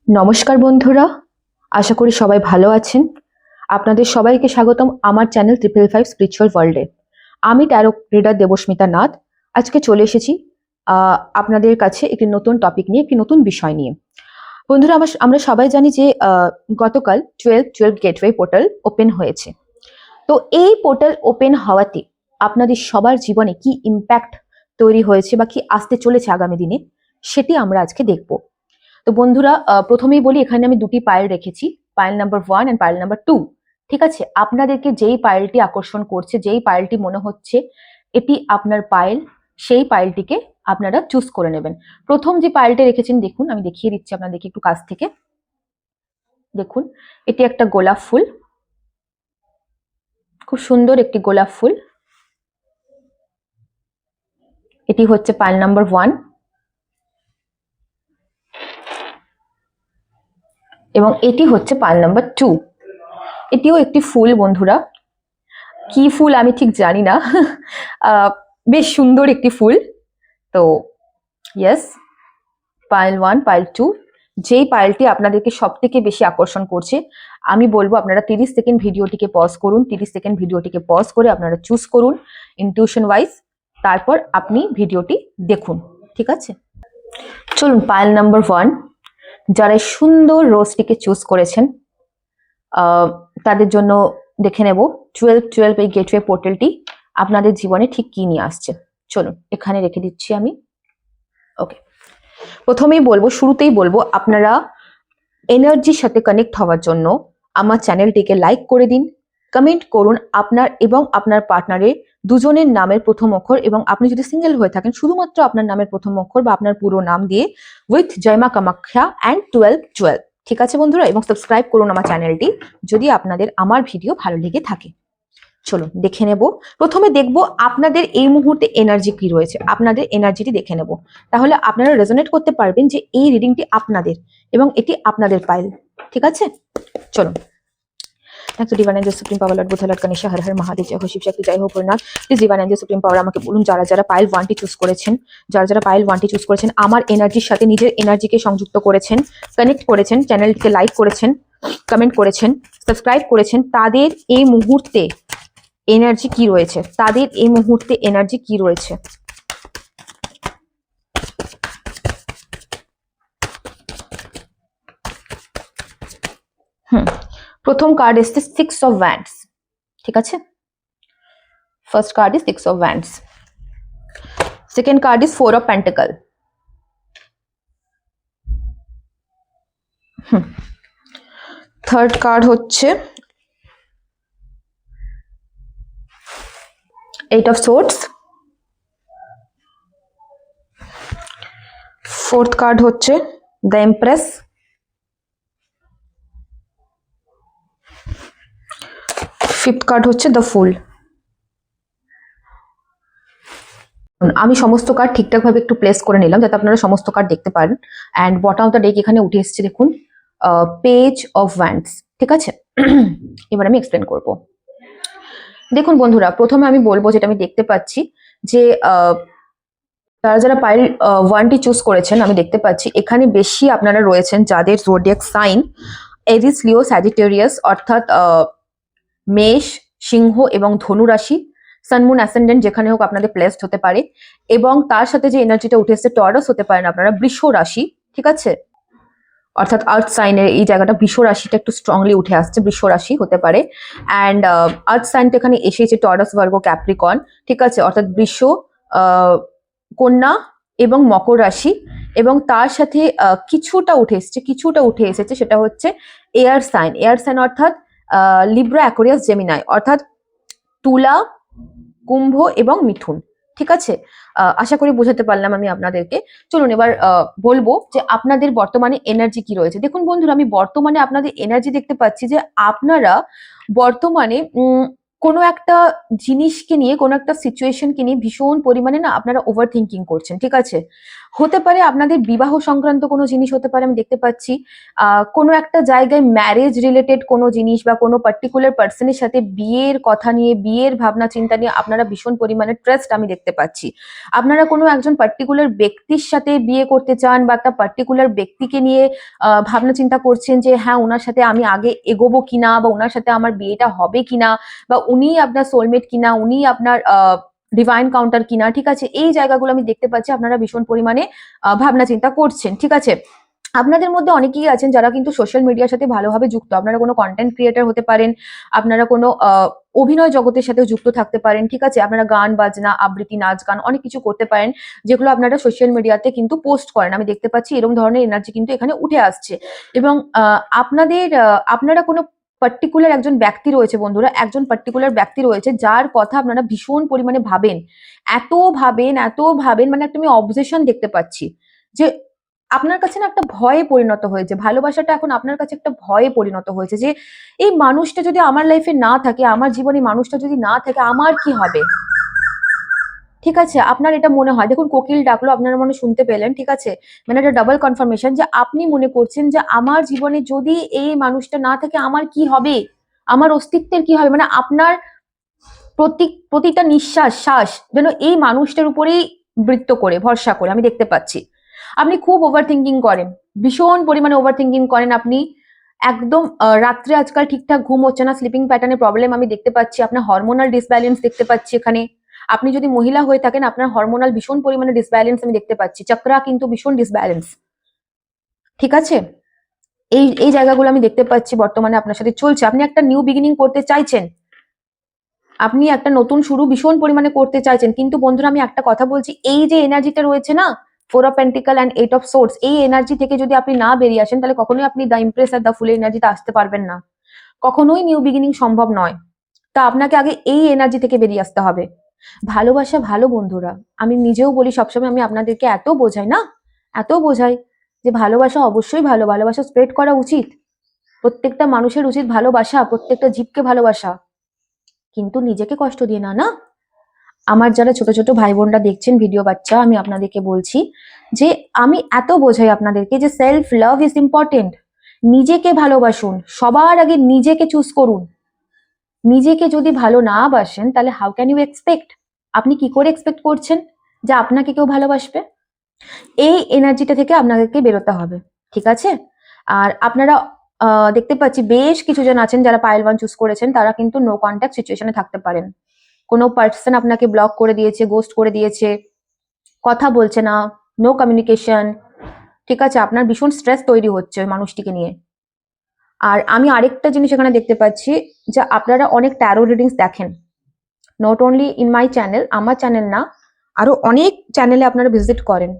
নমস্কার বন্ধুরা, আশা করি সবাই ভালো আছেন। আপনাদের সবাইকে স্বাগতম আমার চ্যানেল 555 স্পিরিচুয়াল ওয়ার্ল্ডে। আমি ট্যারো রিডার দেবস্মিতা নাথ। আজকে চলে এসেছি আপনাদের কাছে একটি নতুন টপিক নিয়ে, একটি নতুন বিষয় নিয়ে। বন্ধুরা, আমরা সবাই জানি যে গতকাল 12 গেটওয়ে পোর্টাল ওপেন হয়েছে। তো এই পোর্টাল ওপেন হওয়াতে আপনাদের সবার জীবনে কি ইম্প্যাক্ট তৈরি হয়েছে বা কি আসতে চলেছে আগামী দিনে, সেটি আমরা আজকে দেখব। তো বন্ধুরা, প্রথমেই বলি, এখানে আমি দুটি পায়েল রেখেছি, pile number 1 and pile number 2। ঠিক আছে, আপনাদেরকে যেই পায়েলটি আকর্ষণ করছে, যেই পায়েলটি মনে হচ্ছে এটি আপনার পায়েল, সেই পায়েলটিকে আপনারা চুজ করে নেবেন। প্রথম যে পায়েলটা রেখেছেন, দেখুন আমি দেখিয়ে দিচ্ছি আপনাদেরকে একটু কাছ থেকে। দেখুন, এটি একটা গোলাপ ফুল, খুব সুন্দর একটি গোলাপ ফুল। এটি হচ্ছে পায়েল নাম্বার 1 এবং এটি হচ্ছে পায়েল নাম্বার 2। এটিও একটি ফুল বন্ধুরা, কি ফুল আমি ঠিক জানি না। বেশ সুন্দর একটি ফুল। তো ইয়েস, পায়েল 1, পায়েল 2, যেই পায়েলটি আপনাদেরকে সব থেকে বেশি আকর্ষণ করছে, আমি বলবো আপনারা 30 সেকেন্ড ভিডিওটিকে পজ করুন। 30 সেকেন্ড ভিডিওটিকে পজ করে আপনারা চুজ করুন ইনটিউশন ওয়াইজ, তারপর আপনি ভিডিওটি দেখুন। ঠিক আছে, চলুন পায়েল নাম্বার 1, যারা সুন্দর রোজটিকে চুজ করেছেন তাদের জন্য দেখে নেব 12 এই গেটওয়ে পোর্টালটি আপনাদের জীবনে ঠিক কি নিয়ে আসছে। চলুন এখানে রেখে দিচ্ছি আমি। ওকে, প্রথমেই বলবো, শুরুতেই বলবো, আপনারা এনার্জির সাথে কানেক্ট হওয়ার জন্য আমার চ্যানেলটিকে লাইক করে দিন, কমেন্ট করুন আপনার এবং আপনার পার্টনারের দুজনের নামের প্রথম অক্ষর, এবং আপনি যদি সিঙ্গেল হয়ে থাকেন শুধুমাত্র আপনার নামের প্রথম অক্ষর বা আপনার পুরো নাম দিয়ে উইথ জয়মা কামাখ্যা অ্যান্ড 12 ঠিক আছে বন্ধুরা, এবং সাবস্ক্রাইব করুন আমার চ্যানেলটি যদি আপনাদের আমার ভিডিও ভালো লেগে থাকে। চলুন দেখে নেব। প্রথমে দেখব আপনাদের এই মুহূর্তে এনার্জি কি রয়েছে, আপনাদের এনার্জিটি দেখে নেব, তাহলে আপনারা রেজোনেট করতে পারবেন যে এই রিডিংটি আপনাদের এবং এটি আপনাদের পাইল। ঠিক আছে, চলুন। Thank you divine angel supreme power, lord Buddha, lord Ganesh, Har Har Mahadev, জয় হো শিব শক্তি, জয় হো Bholenath. Please divine angel supreme power আমাকে বলুন, যারা যারা পাইল 1টি চুজ করেছেন, যারা যারা পাইল 1টি চুজ করেছেন, আমার এনার্জির সাথে নিজের এনার্জিকে সংযুক্ত করেছেন, কানেক্ট করেছেন, চ্যানেলটিকে লাইক করেছেন, কমেন্ট করেছেন, সাবস্ক্রাইব করেছেন, তাদের এই মুহূর্তে এনার্জি কি রয়েছে, তাদের এই মুহূর্তে এনার্জি কি রয়েছে। প্রথম কার্ড এসছে 6 অফ ওয়ান্ডস। ঠিক আছে, first card is 6 of wands, second card is 4 of pentacle, third card হচ্ছে 8 অফ সোর্ডস, ফোর্থ কার্ড হচ্ছে দ্য এমপ্রেস, ফিফথ কার্ড হচ্ছে দ্য ফুল। আমি সমস্ত কার্ড ঠিকঠাক ভাবে একটু প্লেস করে নিলাম যাতে আপনারা সমস্ত কার্ড দেখতে পারেন। And bottom of the deck এখানে উঠে এসেছে, দেখুন, পেজ অফ ওয়ান্ডস। ঠিক আছে, এবার আমি এক্সপ্লেন করব। দেখুন বন্ধুরা, প্রথমে আমি বলবো, যেটা আমি দেখতে পাচ্ছি যে যারা যারা পাইল 1টি চুজ করেছেন, আমি দেখতে পাচ্ছি এখানে বেশি আপনারা রয়েছেন যাদের জোডিয়াক সাইন এরিস, লিও, স্যাজিটেরিয়াস, অর্থাৎ মেষ, সিংহ এবং ধনু রাশি, সানমুন অ্যাসেন্ডেন্ট যেখানে হোক আপনাদের প্লেসড হতে পারে, এবং তার সাথে যে এনার্জিটা উঠে এসছে টরাস হতে পারেন আপনারা, বৃষ রাশি। ঠিক আছে, অর্থাৎ আর্থ সাইনের এই জায়গাটা বৃষ রাশিটা একটু স্ট্রংলি উঠে আসছে, বৃষ রাশি হতে পারে। অ্যান্ড আর্থ সাইনটা এখানে এসেছে টরাস, ভার্গো, ক্যাপ্রিকন। ঠিক আছে, অর্থাৎ বৃষ, কন্যা এবং মকর রাশি, এবং তার সাথে কিছুটা উঠে এসেছে সেটা হচ্ছে এয়ার সাইন। এয়ার সাইন অর্থাৎ লিব্রা, অ্যাকোয়ারিয়াস, জেমিনাই, অর্থাৎ তুলা, কুম্ভ এবং মিথুন। ঠিক আছে, আশা করি বোঝাতে পারলাম আমি আপনাদেরকে। চলুন এবার বলবো যে আপনাদের বর্তমানে এনার্জি কি রয়েছে। দেখুন বন্ধুরা, আমি বর্তমানে আপনাদের এনার্জি দেখতে পাচ্ছি যে আপনারা বর্তমানে কোনো একটা জিনিসকে নিয়ে, কোনো একটা সিচুয়েশনকে নিয়ে ভীষণ পরিমাণে না আপনারা ওভার থিঙ্কিং করছেন। ঠিক আছে, হতে পারে আপনাদের বিবাহ সংক্রান্ত কোনো জিনিস হতে পারে, আমি দেখতে পাচ্ছি কোনো একটা জায়গায় ম্যারেজ রিলেটেড কোনো জিনিস বা কোনো পার্টিকুলার পার্সনের সাথে বিয়ের কথা নিয়ে, বিয়ের ভাবনা চিন্তা নিয়ে আপনারা ভীষণ পরিমাণে ট্রাস্ট আমি দেখতে পাচ্ছি। আপনারা কোনো একজন পার্টিকুলার ব্যক্তির সাথে বিয়ে করতে চান বা একটা পার্টিকুলার ব্যক্তিকে নিয়ে ভাবনা চিন্তা করছেন যে হ্যাঁ ওনার সাথে আমি আগে এগোবো কিনা, বা ওনার সাথে আমার বিয়েটা হবে কিনা, বা উনি আপনার সোলমেট কিনা, উনি আপনার ডিভাইন কাউন্টার কিনা। ঠিক আছে, এই জায়গাগুলো আমি দেখতে পাচ্ছি আপনারা ভীষণ পরিমাণে ভাবনা চিন্তা করছেন। ঠিক আছে, আপনাদের মধ্যে অনেকেই আছেন যারা কিন্তু সোশ্যাল মিডিয়ার সাথে ভালোভাবে যুক্ত। আপনারা কোনো কন্টেন্ট ক্রিয়েটার হতে পারেন, আপনারা কোনো অভিনয় জগতের সাথেও যুক্ত থাকতে পারেন। ঠিক আছে, আপনারা গান বাজনা আবৃত্তি নাচ গান অনেক কিছু করতে পারেন, যেগুলো আপনারা সোশ্যাল মিডিয়াতে কিন্তু পোস্ট করেন। আমি দেখতে পাচ্ছি এরকম ধরনের এনার্জি কিন্তু এখানে উঠে আসছে। এবং আপনারা কোনো পার্টিকুলার একজন ব্যক্তি রয়েছে বন্ধুরা, একজন পার্টিকুলার ব্যক্তি রয়েছে যার কথা আপনারা ভীষণ পরিমাণে ভাবেন, এত ভাবেন, মানে একটা আমি অবজেশন দেখতে পাচ্ছি যে আপনার কাছে না একটা ভয়ে পরিণত হয়েছে। ভালোবাসাটা এখন আপনার কাছে একটা ভয়ে পরিণত হয়েছে যে এই মানুষটা যদি আমার লাইফে না থাকে, আমার জীবনে মানুষটা যদি না থাকে, আমার কি হবে। ঠিক আছে, আপনার এটা মনে হয়, দেখুন কোকিল ডাকলো, আপনারা মনে শুনতে পেলেন। ঠিক আছে, মানে এটা ডাবল কনফার্মেশন যে আপনি মনে করছেন যে আমার জীবনে যদি এই মানুষটা না থাকে আমার কি হবে, আমার অস্তিত্বের কি হবে। মানে আপনার প্রতিটা নিঃশ্বাস শ্বাস যেন এই মানুষটার উপরেই বৃত্ত করে, ভরসা করে আমি দেখতে পাচ্ছি। আপনি খুব ওভার থিঙ্কিং করেন, ভীষণ পরিমাণে ওভার থিঙ্কিং করেন আপনি। একদম রাত্রে আজকাল ঠিকঠাক ঘুম হচ্ছে না, স্লিপিং প্যাটার্নে প্রবলেম আমি দেখতে পাচ্ছি, আপনার হরমোনাল ডিসব্যালেন্স দেখতে পাচ্ছি এখানে। আপনি যদি মহিলা হয়ে থাকেন আপনার হরমোনাল ভীষণ পরিমাণে ডিসব্যালেন্স আমি দেখতে পাচ্ছি, চক্রা কিন্তু ভীষণ ডিসব্যালেন্স। ঠিক আছে, এই এই জায়গাগুলো আমি দেখতে পাচ্ছি বর্তমানে আপনার সাথে চলছে। আপনি একটা নিউ বিগিনিং করতে চাইছেন, আপনি একটা নতুন শুরু ভীষণ পরিমাণে করতে চাইছেন। কিন্তু বন্ধুরা আমি একটা কথা বলছি, এই যে এনার্জিটা রয়েছে না, 4 of pentacle and 8 of swords, এই এনার্জি থেকে যদি আপনি না বেরিয়ে আসেন তাহলে কখনোই আপনি দ্য ইমপ্রেস আর দ্য ফুল এনার্জিতে আসতে পারবেন না, কখনোই নিউ বিগিনিং সম্ভব নয়। তা আপনাকে আগে এই এনার্জি থেকে বেরিয়ে আসতে হবে। ভালোবাসা ভালো বন্ধুরা, আমি নিজেও বলি সবসময়, আমি আপনাদেরকে এত বোঝাই না, এত বোঝাই যে ভালোবাসা অবশ্যই ভালো, ভালোবাসা স্প্রেড করা উচিত, প্রত্যেকটা মানুষের উচিত ভালোবাসা, প্রত্যেকটা জীবকে ভালোবাসা, কিন্তু নিজেকে কষ্ট দিয়ে না। না, আমার যারা ছোট ছোট ভাই বোনরা দেখছেন ভিডিও বাচ্চা, আমি আপনাদেরকে বলছি যে আমি এত বোঝাই আপনাদেরকে যে সেলফ লাভ ইজ ইম্পর্টেন্ট। নিজেকে ভালোবাসুন, সবার আগে নিজেকে চুজ করুন। নিজেকে যদি ভালো না বাসেন তাহলে হাউ ক্যান ইউ এক্সপেক্ট, আপনি কি করে এক্সপেক্ট করছেন যে আপনাকে কেউ ভালোবাসবে। এই এনার্জিটা থেকে আপনাদেরকে বেরোতে হবে। ঠিক আছে, আর আপনারা দেখতে পাচ্ছি বেশ কিছু জন আছেন যারা পাইল 1 চুজ করেছেন, তারা কিন্তু নো কন্ট্যাক্ট সিচুয়েশনে থাকতে পারেন। কোনো পার্সন আপনাকে ব্লক করে দিয়েছে, গোস্ট করে দিয়েছে, কথা বলছে না, নো কমিউনিকেশন। ঠিক আছে, আপনার ভীষণ স্ট্রেস তৈরি হচ্ছে ওই মানুষটিকে নিয়ে। আর আমি আরেকটা জিনিস এখানে দেখতে পাচ্ছি যে আপনারা অনেক ট্যারো রিডিংস দেখেন, not only in my channel, আমার চ্যানেল না, আরো অনেক চ্যানেলে আপনারা ভিজিট করেন,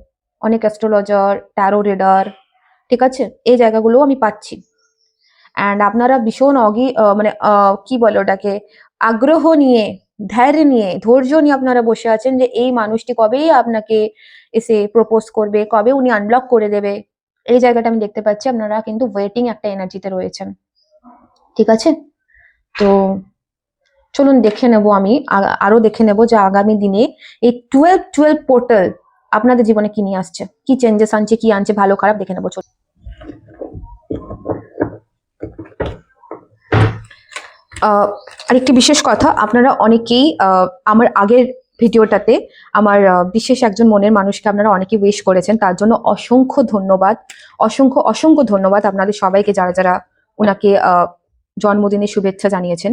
অনেক অ্যাস্ট্রোলজার, ট্যারো রিডার। ঠিক আছে, এই জায়গাগুলোও আমি পাচ্ছি। অ্যান্ড আপনারা ভীষণ মানে কি বলে ওটাকে, আগ্রহ নিয়ে, ধৈর্য নিয়ে আপনারা বসে আছেন যে এই মানুষটি কবেই আপনাকে এসে প্রপোজ করবে, কবে উনি আনব্লক করে দেবে। এই জায়গাটা আমি দেখতে পাচ্ছি, আপনারা কিন্তু ওয়েটিং একটা এনার্জিতে রয়েছেন। ঠিক আছে, তো চলুন দেখে নেব, আমি আরো দেখে নেব যে আগামী দিনে এই 12 পোর্টাল আপনাদের জীবনে কি নিয়ে আসছে, কি চেঞ্জেস আনছে, কি আনছে, ভালো খারাপ দেখে নেবো। আরেকটি বিশেষ কথা, আপনারা অনেকেই আমার আগের ভিডিওটাতে আমার বিশেষ একজন মনের মানুষকে আপনারা অনেকেই উইশ করেছেন, তার জন্য অসংখ্য ধন্যবাদ, অসংখ্য ধন্যবাদ আপনাদের সবাইকে, যারা যারা ওনাকে জন্মদিনের শুভেচ্ছা জানিয়েছেন,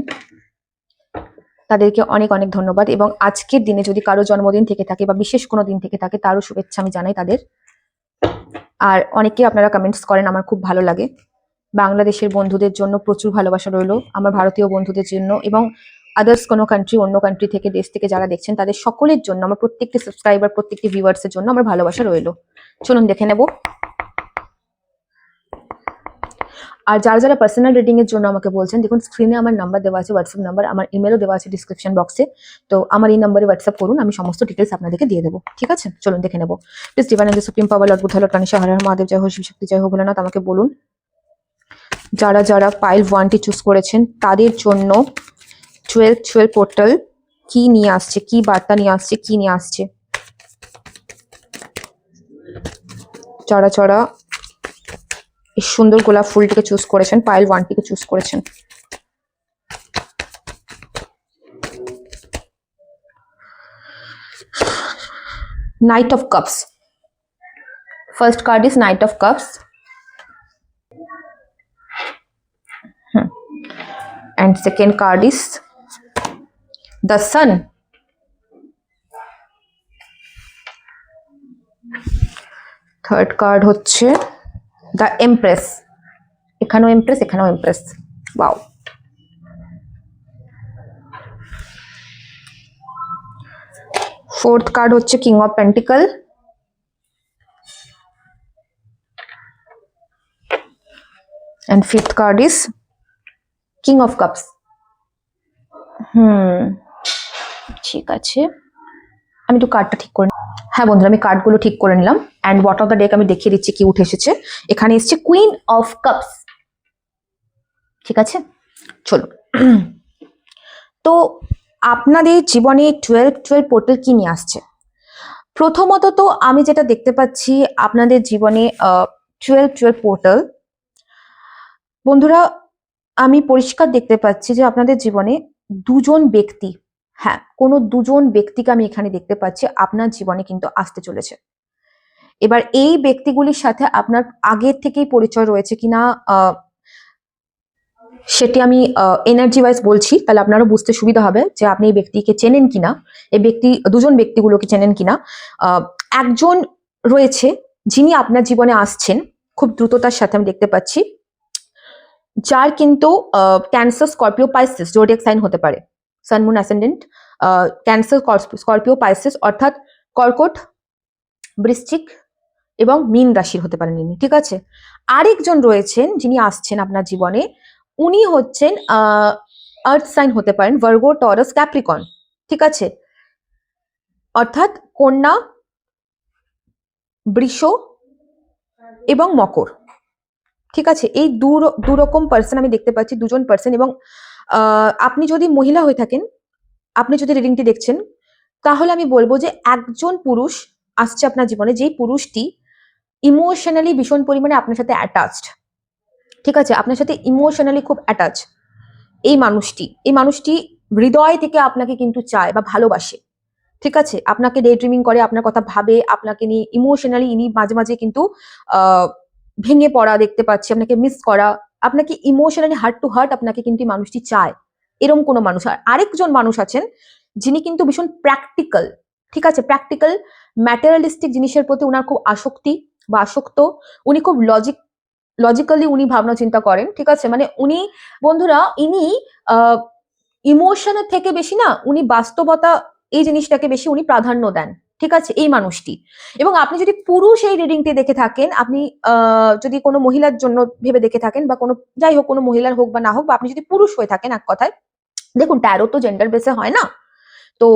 তাদেরকে অনেক অনেক ধন্যবাদ। এবং আজকের দিনে যদি কারো জন্মদিন থেকে থাকে বা বিশেষ কোনো দিন থেকে থাকে, তারও শুভেচ্ছা আমি জানাই তাদের। আর অনেকেই আপনারা কমেন্টস করেন, আমার খুব ভালো লাগে। বাংলাদেশের বন্ধুদের জন্য প্রচুর ভালোবাসা রইল, আমার ভারতীয় বন্ধুদের জন্য, এবং আদার্স কোনো কান্ট্রি, অন্য কান্ট্রি থেকে, দেশ থেকে যারা দেখছেন তাদের সকলের জন্য, আমার প্রত্যেকটি সাবস্ক্রাইবার, প্রত্যেকটি ভিউয়ার্সের জন্য আমার ভালোবাসা রইল। চলুন দেখে নেব। আর যারা যারা পার্সোনাল রিডিং এর জন্য আমাকে বলছেন, দেখুন স্ক্রিনে আমার নাম্বার দেওয়া আছে, হোয়াটসঅ্যাপ নাম্বার, আমার ইমেলও দেওয়া আছে ডিসক্রিপশন বক্সে। তো আমার এই নাম্বারে হোয়াটসঅ্যাপ করুন, আমি সমস্ত ডিটেলস আপনাদেরকে দিয়ে দেবো। ঠিক আছে, চলুন দেখে নেব। Please divine and supreme power lord Buddha, lord Ganesh, Har Har Mahadev, জয় হোক শিবশক্তি, জয় হোক ভোলানাথ, আমাকে বলুন যারা যারা পাইল 1টি চুজ করেছেন তাদের জন্য 12 পোর্টাল কি নিয়ে আসছে, কি বার্তা নিয়ে আসছে, কি নিয়ে আসছে। যারা যারা এই সুন্দর গোলাপ ফুলটিকে চুজ করেছেন, পাইল 1টিকে চুজ করেছেন। Knight of Cups. First card is Knight of Cups. And second card is the Sun. Third card হচ্ছে the Empress. এখানেও Empress, এখানেও Empress. Wow. Fourth card হচ্ছে King of Pentacle. And fifth card is King of Cups. ঠিক আছে, আমি একটু কার্ডটা ঠিক করে, হ্যাঁ বন্ধুরা আমি কার্ডগুলো ঠিক করে নিলাম। And bottom of the deck আমি দেখিয়ে দিচ্ছি কি উঠে এসেছে। এখানে এসেছে কুইন অফ কাপস। ঠিক আছে, চলো। তো আপনাদের জীবনে 12 পোর্টাল কি নিয়ে আসছে? প্রথমত তো আমি যেটা দেখতে পাচ্ছি আপনাদের জীবনে 12 পোর্টাল, বন্ধুরা আমি পরিষ্কার দেখতে পাচ্ছি যে আপনাদের জীবনে দুজন ব্যক্তি, হ্যাঁ কোনো দুজন ব্যক্তিকে আমি এখানে দেখতে পাচ্ছি আপনার জীবনে কিন্তু আসতে চলেছে। এবার এই ব্যক্তিগুলির সাথে আপনার আগের থেকেই পরিচয় রয়েছে কিনা সেটি আমি এনার্জি ওয়াইজ বলছি, তাহলে আপনারও বুঝতে সুবিধা হবে যে আপনি এই ব্যক্তিকে চেনেন কিনা, এই দুজন ব্যক্তিগুলোকে চেনেন কিনা। একজন রয়েছে যিনি আপনার জীবনে আসছেন খুব দ্রুততার সাথে, আমি দেখতে পাচ্ছি, যার কিন্তু Cancer, Scorpio, Pisces zodiac sign হতে পারে। Sun moon ascendant Cancer, Scorpio, Pisces অর্থাৎ কর্কট, বৃশ্চিক এবং মীন রাশির হতে পারেন ইনি। ঠিক আছে, আরেকজন রয়েছেন যিনি আসছেন আপনার জীবনে, উনি হচ্ছেন আর্থ সাইন হতে পারেন, ভার্গো, টরাস, ক্যাপ্রিকন। ঠিক আছে, অর্থাৎ কন্যা, বৃষ এবং মকর। ঠিক আছে, এই দুরকম পার্সন আমি দেখতে পাচ্ছি, দুজন পার্সন। এবং আপনি যদি মহিলা হয়ে থাকেন, আপনি যদি রিডিংটি দেখছেন, তাহলে আমি বলবো যে একজন পুরুষ আসছে আপনার জীবনে, যেই পুরুষটি ইমোশনালি ভীষণ পরিমাণে আপনার সাথে অ্যাটাচড। ঠিক আছে, আপনার সাথে ইমোশনালি খুব অ্যাটাচ। এই মানুষটি হৃদয় থেকে আপনাকে কিন্তু চায় বা ভালোবাসে। ঠিক আছে, আপনাকে ডে ড্রিমিং করে, আপনার কথা ভাবে, আপনাকে নিয়ে ইমোশনালি ইনি মাঝে মাঝে কিন্তু ভেঙে পড়া দেখতে পাচ্ছি, আপনাকে মিস করা, আপনাকে ইমোশনালি হার্ট টু হার্ট আপনাকে কিন্তু মানুষটি চায়, এরকম কোনো মানুষ। আর আরেকজন মানুষ আছেন যিনি কিন্তু ভীষণ প্র্যাকটিক্যাল। ঠিক আছে, প্র্যাকটিক্যাল ম্যাটেরিয়ালিস্টিক জিনিসের প্রতি উনার খুব আসক্তি বা আসক্ত। উনি খুব লজিক্যালি উনি ভাবনা চিন্তা করেন। ঠিক আছে, মানে উনি, বন্ধুরা, ইনি ইমোশনের থেকে বেশি না, উনি বাস্তবতা এই জিনিসটাকে বেশি উনি প্রাধান্য দেন। ঠিক আছে, এই মানুষটি। এবং আপনি যদি পুরুষ এই রিডিংটি দেখে থাকেন, আপনি যদি কোনো মহিলার জন্য ভেবে দেখে থাকেন, বা কোনো যাই হোক কোনো মহিলার হোক বা না হোক, বা আপনি যদি পুরুষ হয়ে থাকেন, এক কথায় দেখুন ট্যারো তো জেন্ডার বেসে হয় না, তো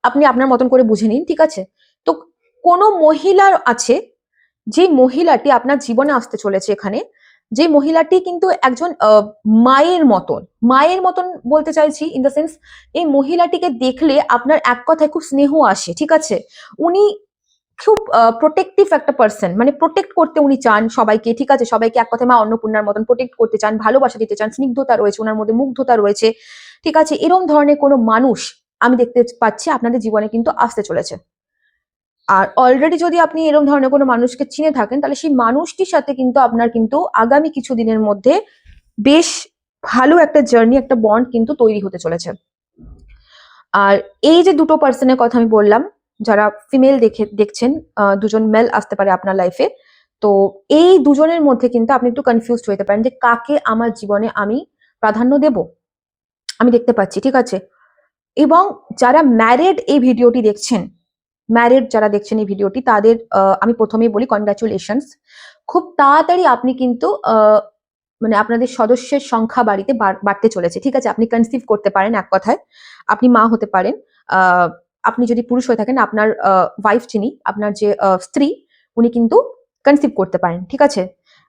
আপনি আপনার মতন করে বুঝে নিন। ঠিক আছে, তো কোনো মহিলার আছে, যে মহিলাটি আপনার জীবনে আসতে চলেছে এখানে, যে মহিলাটি কিন্তু একজন মায়ের মতন বলতে চাইছি, ইন দ্য সেন্স এই মহিলাটিকে দেখলে আপনার এক কথায় খুব স্নেহ আসে। ঠিক আছে, উনি খুব প্রোটেক্টিভ একটা পার্সন, মানে প্রোটেক্ট করতে উনি চান সবাইকে। ঠিক আছে, সবাইকে এক কথায় মা অন্নপূর্ণার মতন প্রোটেক্ট করতে চান, ভালোবাসা দিতে চান, স্নিগ্ধতা রয়েছে ওনার মধ্যে, মুগ্ধতা রয়েছে। ঠিক আছে, এরকম ধরনের কোনো মানুষ আমি দেখতে পাচ্ছি আপনাদের জীবনে কিন্তু আসতে চলেছে। আর অলরেডি যদি আপনি এরকম ধরনের কোনো মানুষকে চিনে থাকেন, তাহলে সেই মানুষটির সাথে কিন্তু আপনার কিন্তু আগামী কিছু দিনের মধ্যে বেশ ভালো একটা জার্নি, একটা বন্ড কিন্তু তৈরি হতে চলেছে। আর এই যে দুটো পার্সনের কথা আমি বললাম, যারা ফিমেল দেখছেন, দুজন মেল আসতে পারে আপনার লাইফে। তো এই দুজনের মধ্যে কিন্তু আপনি একটু কনফিউজড হতে পারেন যে কাকে আমার জীবনে আমি প্রাধান্য দেব, আমি দেখতে পাচ্ছি। ঠিক আছে, এবং যারা ম্যারিড এই ভিডিওটি দেখছেন, ম্যারিড যারা দেখছেন এই ভিডিওটি, তাদের আমি প্রথমেই বলি কনগ্রাচুলেশনস। খুব তাড়াতাড়ি আপনি কিন্তু মানে আপনাদের সদস্যের সংখ্যা বাড়িতে বাড়তে চলেছে। ঠিক আছে, আপনি কনসিভ করতে পারেন, এক কথায় আপনি মা হতে পারেন। আপনি যদি পুরুষ হয়ে থাকেন, আপনার ওয়াইফ যিনি, আপনার যে স্ত্রী, উনি কিন্তু কনসিভ করতে পারেন। ঠিক আছে,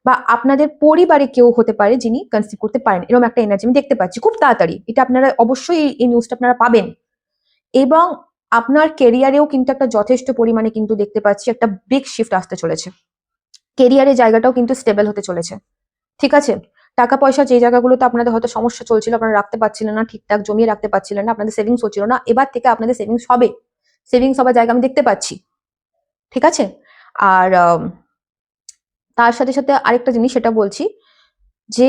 বা আপনাদের পরিবারে কেউ হতে পারে যিনি কনসিভ করতে পারেন, এরকম একটা এনার্জি আমি দেখতে পাচ্ছি খুব তাড়াতাড়ি। এটা আপনারা অবশ্যই এই নিউজটা আপনারা পাবেন। এবং আপনার কেরিয়ারেও কিন্তু একটা যথেষ্ট পরিমাণে কিন্তু দেখতে পাচ্ছি একটা বিগ শিফট আসতে চলেছে। কেরিয়ারের জায়গাটাও কিন্তু স্টেবল হতে চলেছে, ঠিক আছে। টাকা পয়সা যে জায়গাগুলোতে আপনাদের হয়তো সমস্যা চলছিল, আপনারা রাখতে পারছিলেন না, ঠিকঠাক জমিয়ে রাখতে পারছিলেন না, আপনাদের সেভিংস হচ্ছিল না, এবার থেকে আপনাদের সেভিংস হবে, সেভিংস হবার জায়গা আমি দেখতে পাচ্ছি, ঠিক আছে। আর তার সাথে সাথে আরেকটা জিনিস সেটা বলছি যে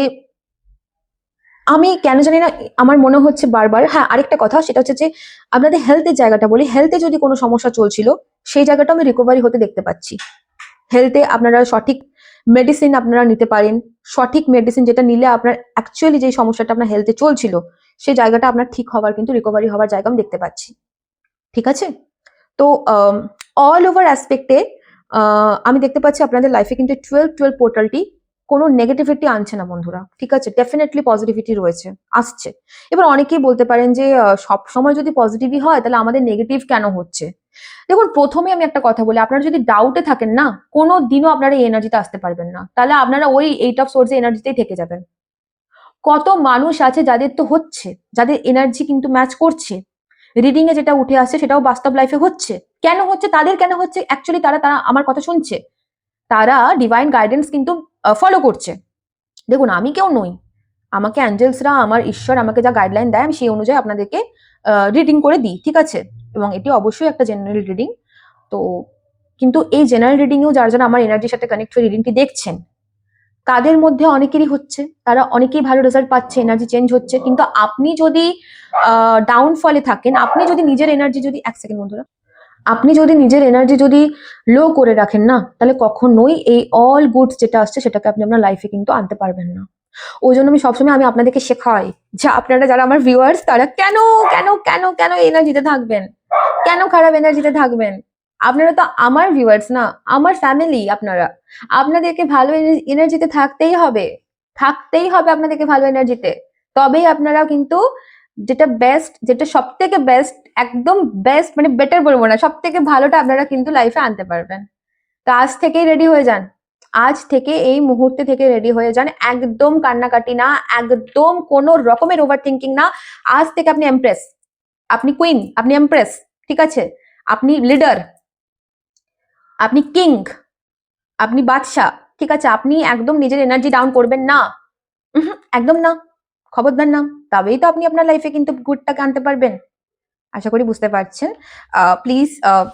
আমি কেন জানি না আমার মনে হচ্ছে বারবার, হ্যাঁ আরেকটা কথা সেটা হচ্ছে যে আপনাদের হেলথের জায়গাটা বলি, হেলথে যদি কোনো সমস্যা চলছিল সেই জায়গাটা আমি রিকভারি হতে দেখতে পাচ্ছি। হেলথে আপনারা সঠিক মেডিসিন আপনারা নিতে পারেন, সঠিক মেডিসিন যেটা নিলে আপনার অ্যাকচুয়ালি যে সমস্যাটা আপনার হেলথে চলছিল সেই জায়গাটা আপনার ঠিক হওয়ার কিন্তু রিকভারি হওয়ার জায়গা আমি দেখতে পাচ্ছি, ঠিক আছে। তো অল ওভার অ্যাসপেক্টে আমি দেখতে পাচ্ছি আপনাদের লাইফে কিন্তু 12-12 পোর্টালটি কোনো নেগেটিভিটি আনছে না বন্ধুরা, ঠিক আছে। ডেফিনেটলি পজিটিভিটি রয়েছে, আসছে। এবার অনেকেই বলতে পারেন যে সব সময় যদি পজিটিভই হয় তাহলে আমাদের নেগেটিভ কেন হচ্ছে। দেখুন প্রথমে আমি একটা কথা বলি, আপনারা যদি ডাউটে থাকেন না, কোনো দিনও আপনারা এই এনার্জিতে আসতে পারবেন না, তাহলে আপনারা ওই 8 অফ সোর্স এনার্জিতেই থেকে যাবেন। কত মানুষ আছে যাদের তো হচ্ছে, যাদের এনার্জি কিন্তু ম্যাচ করছে, রিডিং এ যেটা উঠে আসছে সেটাও বাস্তব লাইফে হচ্ছে। কেন হচ্ছে, তাদের কেন হচ্ছে, অ্যাকচুয়ালি তারা তারা আমার কথা শুনছে, তারা ডিভাইন গাইডেন্স কিন্তু ফলো করছে। দেখুন আমি কেউ নই, আমাকে অ্যাঞ্জেলসরা, আমার ঈশ্বর আমাকে যা গাইডলাইন দেয় আমি সেই অনুযায়ী আপনাদেরকে রিডিং করে দিই, ঠিক আছে। এবং এটি অবশ্যই একটা জেনারেল রিডিং। তো কিন্তু এই জেনারেল রিডিংয়েও যারা যারা আমার এনার্জির সাথে কানেক্ট হয়ে রিডিংটি দেখছেন তাদের মধ্যে অনেকেরই হচ্ছে, তারা অনেকেই ভালো রেজাল্ট পাচ্ছে, এনার্জি চেঞ্জ হচ্ছে। কিন্তু আপনি যদি ডাউনফলে থাকেন, আপনি যদি নিজের এনার্জি যদি, এক সেকেন্ড বন্ধুরা, আপনি যদি নিজের এনার্জি যদি লো করে রাখেন না, তাহলে কখনোই এই অল গুডস যেটা আসছে সেটাকে আপনি আপনার লাইফে কিন্তু আনতে পারবেন না। ওই জন্য আমি সবসময় আমি আপনাদেরকে শেখাই যে আপনারা যারা আমার ভিউয়ার্স তারা কেন কেন কেন কেন এনার্জিতে থাকবেন, কেন খারাপ এনার্জিতে থাকবেন। আপনারা তো আমার ভিউয়ার্স না, আমার ফ্যামিলি, আপনারা, আপনাদেরকে ভালো এনার্জিতে থাকতেই হবে, থাকতেই হবে আপনাদেরকে ভালো এনার্জিতে। তবেই আপনারা কিন্তু যেটা বেস্ট, যেটা সব থেকে বেস্ট, একদম বেস্ট মানে বেটার বলবো না, সব থেকে ভালোটা আপনারা কিন্তু লাইফে আনতে পারবেন। তো আজ থেকেই রেডি হয়ে যান, আজ থেকে এই মুহূর্তে থেকে রেডি হয়ে যান, একদম কান্নাকাটি না, একদম কোনো রকমের ওভার থিঙ্কিং না। আজ থেকে আপনি এমপ্রেস, আপনি কুইন, আপনি এমপ্রেস, ঠিক আছে। আপনি লিডার, আপনি কিং, আপনি বাদশা, ঠিক আছে। আপনি একদম নিজের এনার্জি ডাউন করবেন না, একদম না, খবরদার না। তবেই তো আপনি আপনার লাইফে কিন্তু গুডটাকে আনতে পারবেন। আশা করি বুঝতে পারছেন। প্লিজ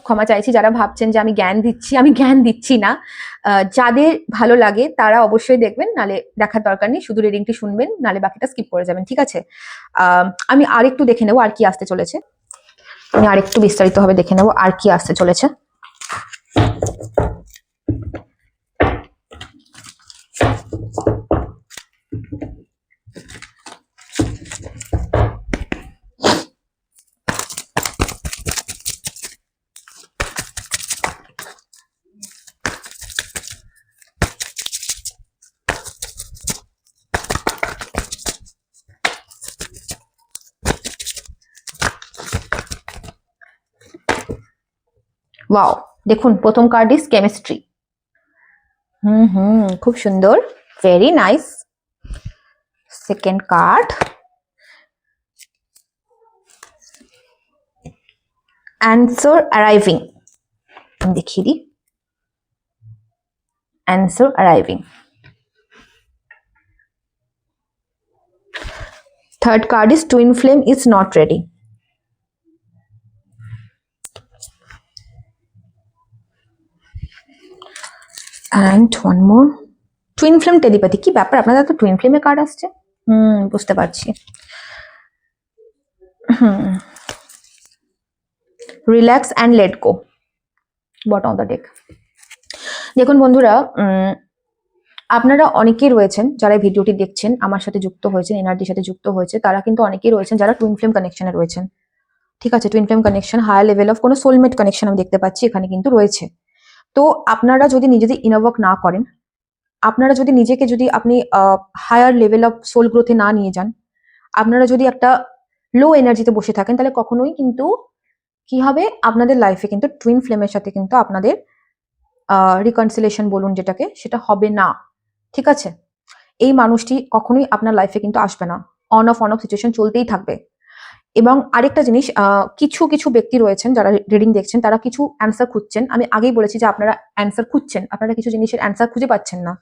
ক্ষমা চাইছি যারা ভাবছেন যে আমি জ্ঞান দিচ্ছি, আমি জ্ঞান দিচ্ছি না। যাদের ভালো লাগে তারা অবশ্যই দেখবেন, নালে দেখার দরকার নেই, শুধু রিডিংটি শুনবেন, নালে বাকিটা স্কিপ করে যাবেন, ঠিক আছে। আমি আরেকটু দেখে নেবো আর কি আসতে চলেছে, আমি আরেকটু বিস্তারিতভাবে দেখে নেবো আর কি আসতে চলেছে। ওয়াও, দেখুন প্রথম কার্ড ইজ কেমিস্ট্রি। খুব সুন্দর, very nice. Second card answer arriving, দেখিয়ে দিই, answer arriving. Third card is twin flame is not ready. And one more, twin flame telepathy। কি ব্যাপার, আপনাদের তো twin flame এর কার্ড আসছে। বুঝতে পারছি। Relax and let go, bottom of the deck. দেখুন বন্ধুরা, আপনারা অনেকেই রয়েছেন যারা এই ভিডিওটি দেখছেন, আমার সাথে যুক্ত হয়েছেন, এনার্জির সাথে যুক্ত হয়েছে, তারা কিন্তু অনেকেই রয়েছেন যারা টুইন ফ্লেম কানেকশনে রয়েছেন, ঠিক আছে। Twin flame connection, higher level of কোনো সোলমেট কানেকশন আমি দেখতে পাচ্ছি এখানে কিন্তু রয়েছে। তো আপনারা যদি নিজেদের ইনার ওয়ার্ক না করেন, আপনারা যদি নিজেকে যদি আপনি হায়ার লেভেল অফ সোল গ্রোথে না নিয়ে যান, আপনারা যদি একটা লো এনার্জিতে বসে থাকেন, তাহলে কখনোই কিন্তু কি হবে, আপনাদের লাইফে কিন্তু টুইন ফ্লেমের সাথে কিন্তু আপনাদের রিকনসিলেশন বলুন যেটাকে, সেটা হবে না, ঠিক আছে। এই মানুষটি কখনোই আপনার লাইফে কিন্তু আসবে না, অন অফ সিচুয়েশন চলতেই থাকবে। এবং আরেকটা জিনিস, কিছু কিছু ব্যক্তি রয়েছেন যারা রিডিং দেখছেন, তারা কিছু অ্যান্সার খুঁজছেন। আমি আগেই বলেছি যে আপনারা অ্যান্সার খুঁজছেন, আপনারা কিছু জিনিসের অ্যান্সার খুঁজে পাচ্ছেন না,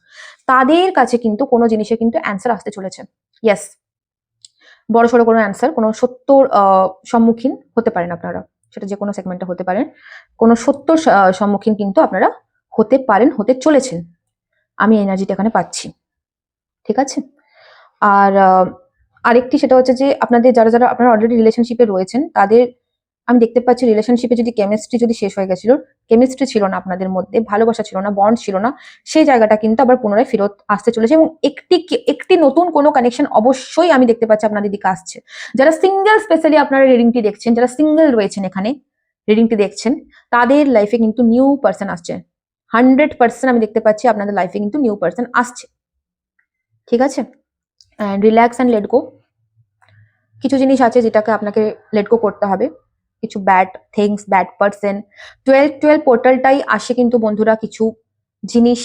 তাদের কাছে কিন্তু কোনো জিনিসের কিন্তু অ্যান্সার আসতে চলেছে। ইয়েস, বড়সড় কোনো অ্যান্সার, কোনো সত্যর সম্মুখীন হতে পারেন আপনারা, সেটা যে কোনো সেগমেন্টে হতে পারেন। কোনো সত্যর সম্মুখীন কিন্তু আপনারা হতে পারেন, হতে চলেছেন, আমি এনার্জিটা এখানে পাচ্ছি। ঠিক আছে? আর আরেকটি সেটা হচ্ছে যে আপনাদের যারা যারা আপনারা অলরেডি রিলেশনশিপে রয়েছেন, তাদের আমি দেখতে পাচ্ছি রিলেশনশিপে যদি কেমিস্ট্রি যদি শেষ হয়ে গেছিল, কেমিস্ট্রি ছিল না আপনাদের মধ্যে, ভালোবাসা ছিল না, বন্ড ছিল না, সেই জায়গাটা কিন্তু আবার পুনরায় ফেরত আসতে চলেছে এবং একটি নতুন কোনো কানেকশন অবশ্যই আমি দেখতে পাচ্ছি আপনাদের দিকে আসছে। যারা সিঙ্গেল, স্পেশালি আপনারা রিডিংটি দেখছেন, যারা সিঙ্গেল রয়েছেন এখানে রিডিংটি দেখছেন, তাদের লাইফে কিন্তু নিউ পার্সন আসছে। 100% আমি দেখতে পাচ্ছি আপনাদের লাইফে কিন্তু নিউ পার্সন আসছে। ঠিক আছে? And relax and let go. কিছু জিনিস আছে যেটাকে আপনাকে লেট গো করতে হবে, কিছু ব্যাড থিংস, ব্যাড পার্সন। 12 পোর্টালটাই আসে কিন্তু বন্ধুরা, কিছু জিনিস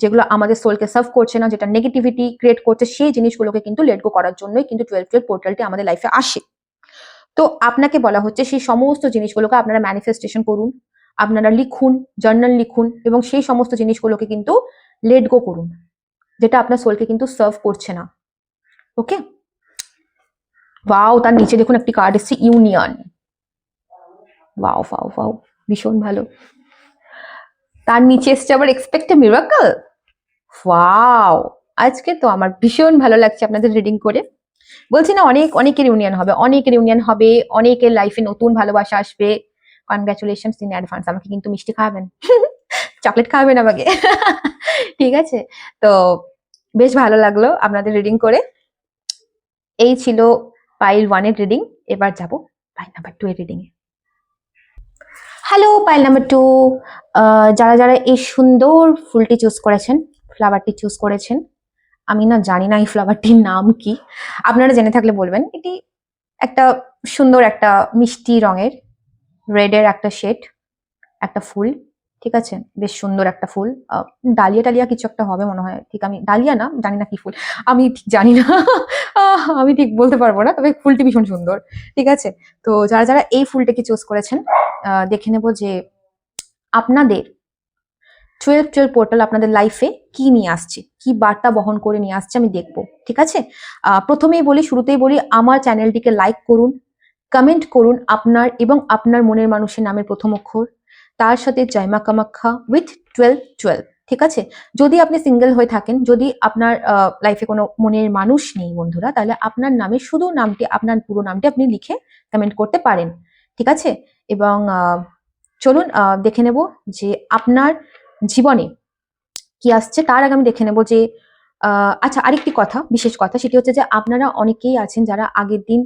যেগুলো আমাদের সোলকে সার্ভ করছে না, যেটা নেগেটিভিটি ক্রিয়েট করছে, সেই জিনিসগুলোকে কিন্তু লেট গো করার জন্যই কিন্তু 12 পোর্টালটি আমাদের লাইফে আসে। তো আপনাকে বলা হচ্ছে সেই সমস্ত জিনিসগুলোকে আপনারা ম্যানিফেস্টেশন করুন, আপনারা লিখুন, জার্নাল লিখুন এবং সেই সমস্ত জিনিসগুলোকে কিন্তু লেট গো করুন, যেটা আপনার সোলকে কিন্তু সার্ভ করছে না। ওকে? ওয়াও, তার নিচে দেখুন একটি কার্ড এসেছে, ইউনিয়ন। ওয়াও ওয়াও ওয়াও, ভীষণ ভালো। তার নিচে এসছে আবার এক্সপেক্ট এ মিরাকল। ওয়াও, আজকে তো আমার ভীষণ ভালো লাগছে আপনাদের রিডিং করে। বলছি না, অনেকের ইউনিয়ন হবে, অনেকের ইউনিয়ন হবে, অনেকের লাইফে নতুন ভালোবাসা আসবে। Congratulations in advance. আমাকে কিন্তু মিষ্টি খাওয়াবেন, চকলেট খাওয়াবেন আমাকে। ঠিক আছে? তো বেশ ভালো লাগলো আপনাদের রিডিং করে। এই ছিল পাইল 1 এর রিডিং। এবার যাব পাইল নাম্বার 2 এর reading a. Hello pile number 2, যারা যারা এই সুন্দর ফুলটি চুজ করেছেন, ফ্লাওয়ারটি চুজ করেছেন, আমি না জানি না এই ফ্লাওয়ারটির নাম কি, আপনারা জেনে থাকলে বলবেন। এটি একটা সুন্দর একটা মিষ্টি রঙের, রেডের একটা শেড, একটা ফুল। ঠিক আছে? বেশ সুন্দর একটা ফুল, ডালিয়া টালিয়া কিছু একটা হবে মনে হয়, ঠিক আমি ডালিয়া না, জানি না কি ফুল, আমি ঠিক জানি না। আমি ঠিক বলতে পারবো না, তবে ফুলটি ভীষণ সুন্দর। ঠিক আছে? তো যারা যারা এই ফুলটাকে চুজ করেছেন, দেখে নেব যে আপনাদের 12 পোর্টাল আপনাদের লাইফে কি নিয়ে আসছে, কি বার্তা বহন করে নিয়ে আসছে, আমি দেখব। ঠিক আছে? প্রথমেই বলি, শুরুতেই বলি, আমার চ্যানেলটিকে লাইক করুন, কমেন্ট করুন আপনার এবং আপনার মনের মানুষের নামের প্রথম অক্ষর, তার সাথে জয় মা কামাখ্যা উইথ 1212। ঠিক আছে? যদি আপনি সিঙ্গেল হয়ে থাকেন, যদি আপনার লাইফে কোনো মনের মানুষ নেই বন্ধুরা, তাহলে আপনার নামে শুধু নামটি, আপনার পুরো নামটি আপনি লিখে কমেন্ট করতে পারেন। ঠিক আছে? এবং চলুন দেখে নেব যে আপনার জীবনে কি আসছে। তার আগে আমি দেখে নেব যে আচ্ছা, আরেকটি কথা, বিশেষ কথা, সেটি হচ্ছে যে আপনারা অনেকেই আছেন যারা আগের দিন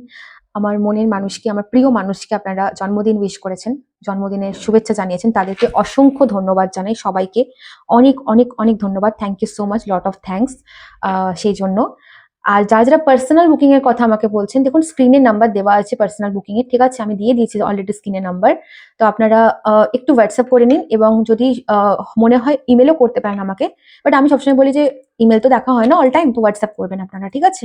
আমার মনের মানুষকে, আমার প্রিয় মানুষকে আপনারা জন্মদিন উইশ করেছেন, জন্মদিনের শুভেচ্ছা জানিয়েছেন, তাদেরকে অসংখ্য ধন্যবাদ জানাই সবাইকে। অনেক অনেক অনেক ধন্যবাদ, thank you so much, lot of thanks সেই জন্য। আর যারা যারা পার্সোনাল বুকিং এর কথা আমাকে বলছেন, দেখুন স্ক্রিনে নাম্বার দেওয়া আছে পার্সোনাল বুকিং এর। ঠিক আছে? আমি দিয়ে দিয়েছি অলরেডি স্ক্রিনে নাম্বার। তো আপনারা একটু হোয়াটসঅ্যাপ করে নিন এবং যদি মনে হয় ইমেলও করতে পারেন আমাকে, বাট আমি সবসময় বলি যে ইমেল তো দেখা হয় না অল টাইম, তো হোয়াটসঅ্যাপ করবেন আপনারা। ঠিক আছে?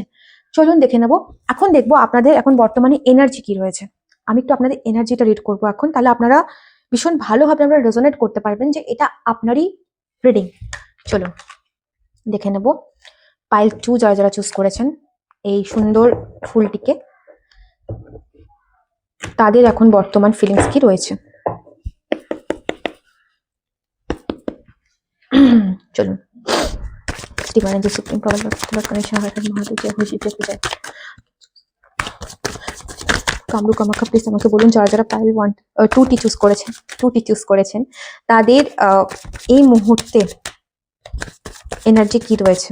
চলুন দেখে নেব। এখন দেখবো আপনাদের এখন বর্তমানে এনার্জি কি রয়েছে। আমি একটু আপনাদের এনার্জিটা রিড করবো এখন, তাহলে আপনারা ভীষণ ভালোভাবে আপনারা রেজোনেট করতে পারবেন যে এটা আপনারই রিডিং। চলুন দেখে নেব পাইল 2 যারা যারা চুজ করেছেন এই সুন্দর ফুলটিকে, তাদের এখন বর্তমান ফিলিংস কি রয়েছে। চলুন। Divine and the supreme power of connection of Mahadev জয়, খুশি পেতে যায়। কামরু কামাখ্যা প্লিজ আমাকে বলুন যারা যারা পাইল 2টি চুজ করেছেন, 2টি চুজ করেছেন, তাদের এই মুহূর্তে এনার্জি কি রয়েছে।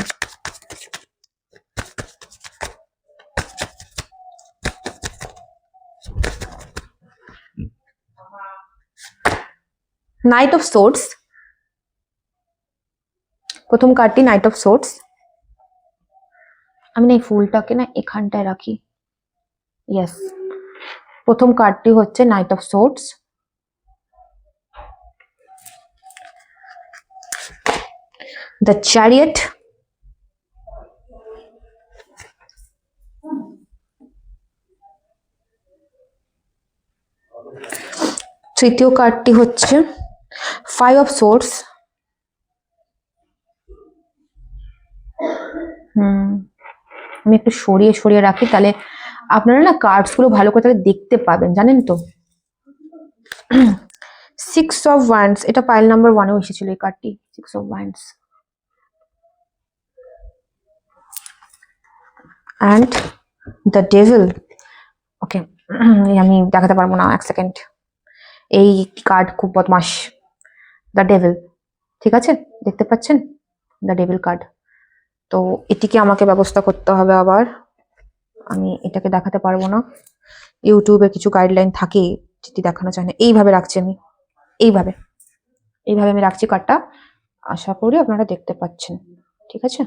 নাইট অফ সোর্ডস, প্রথম কার্ডটি নাইট অফ সোর্ডস। আমি না এই ফুলটাকে না এখানটায় রাখি। ইয়েস, প্রথম কার্ডটি হচ্ছে night of swords. The chariot, তৃতীয় কার্ডটি হচ্ছে 5 অফ সোর্স। আমি একটু সরিয়ে সরিয়ে রাখি, তাহলে আপনারা না কার্ডস গুলো ভালো করে তাহলে দেখতে পাবেন, জানেন তো। 6 অফ ওয়ান্ডস, এটা পাইল নাম্বার 1-এও এসেছিল এই কার্ডটি, 6 of wands. And the devil. Okay, আমি দেখাতে পারবো না, এক সেকেন্ড। এই কার্ড খুব বদমাস, দ্য ডেভিল। ঠিক আছে, দেখতে পাচ্ছেন দ্য ডেভিল কার্ড। তো এটিকে আমাকে ব্যবস্থা করতে হবে আবার, আমি এটাকে দেখাতে পারবো না। ইউটিউবে কিছু গাইডলাইন থাকে যেটি দেখানো চায় না। এইভাবে রাখছি আমি, এইভাবে আমি রাখছি কার্ডটা, আশা করি আপনারা দেখতে পাচ্ছেন। ঠিক আছে,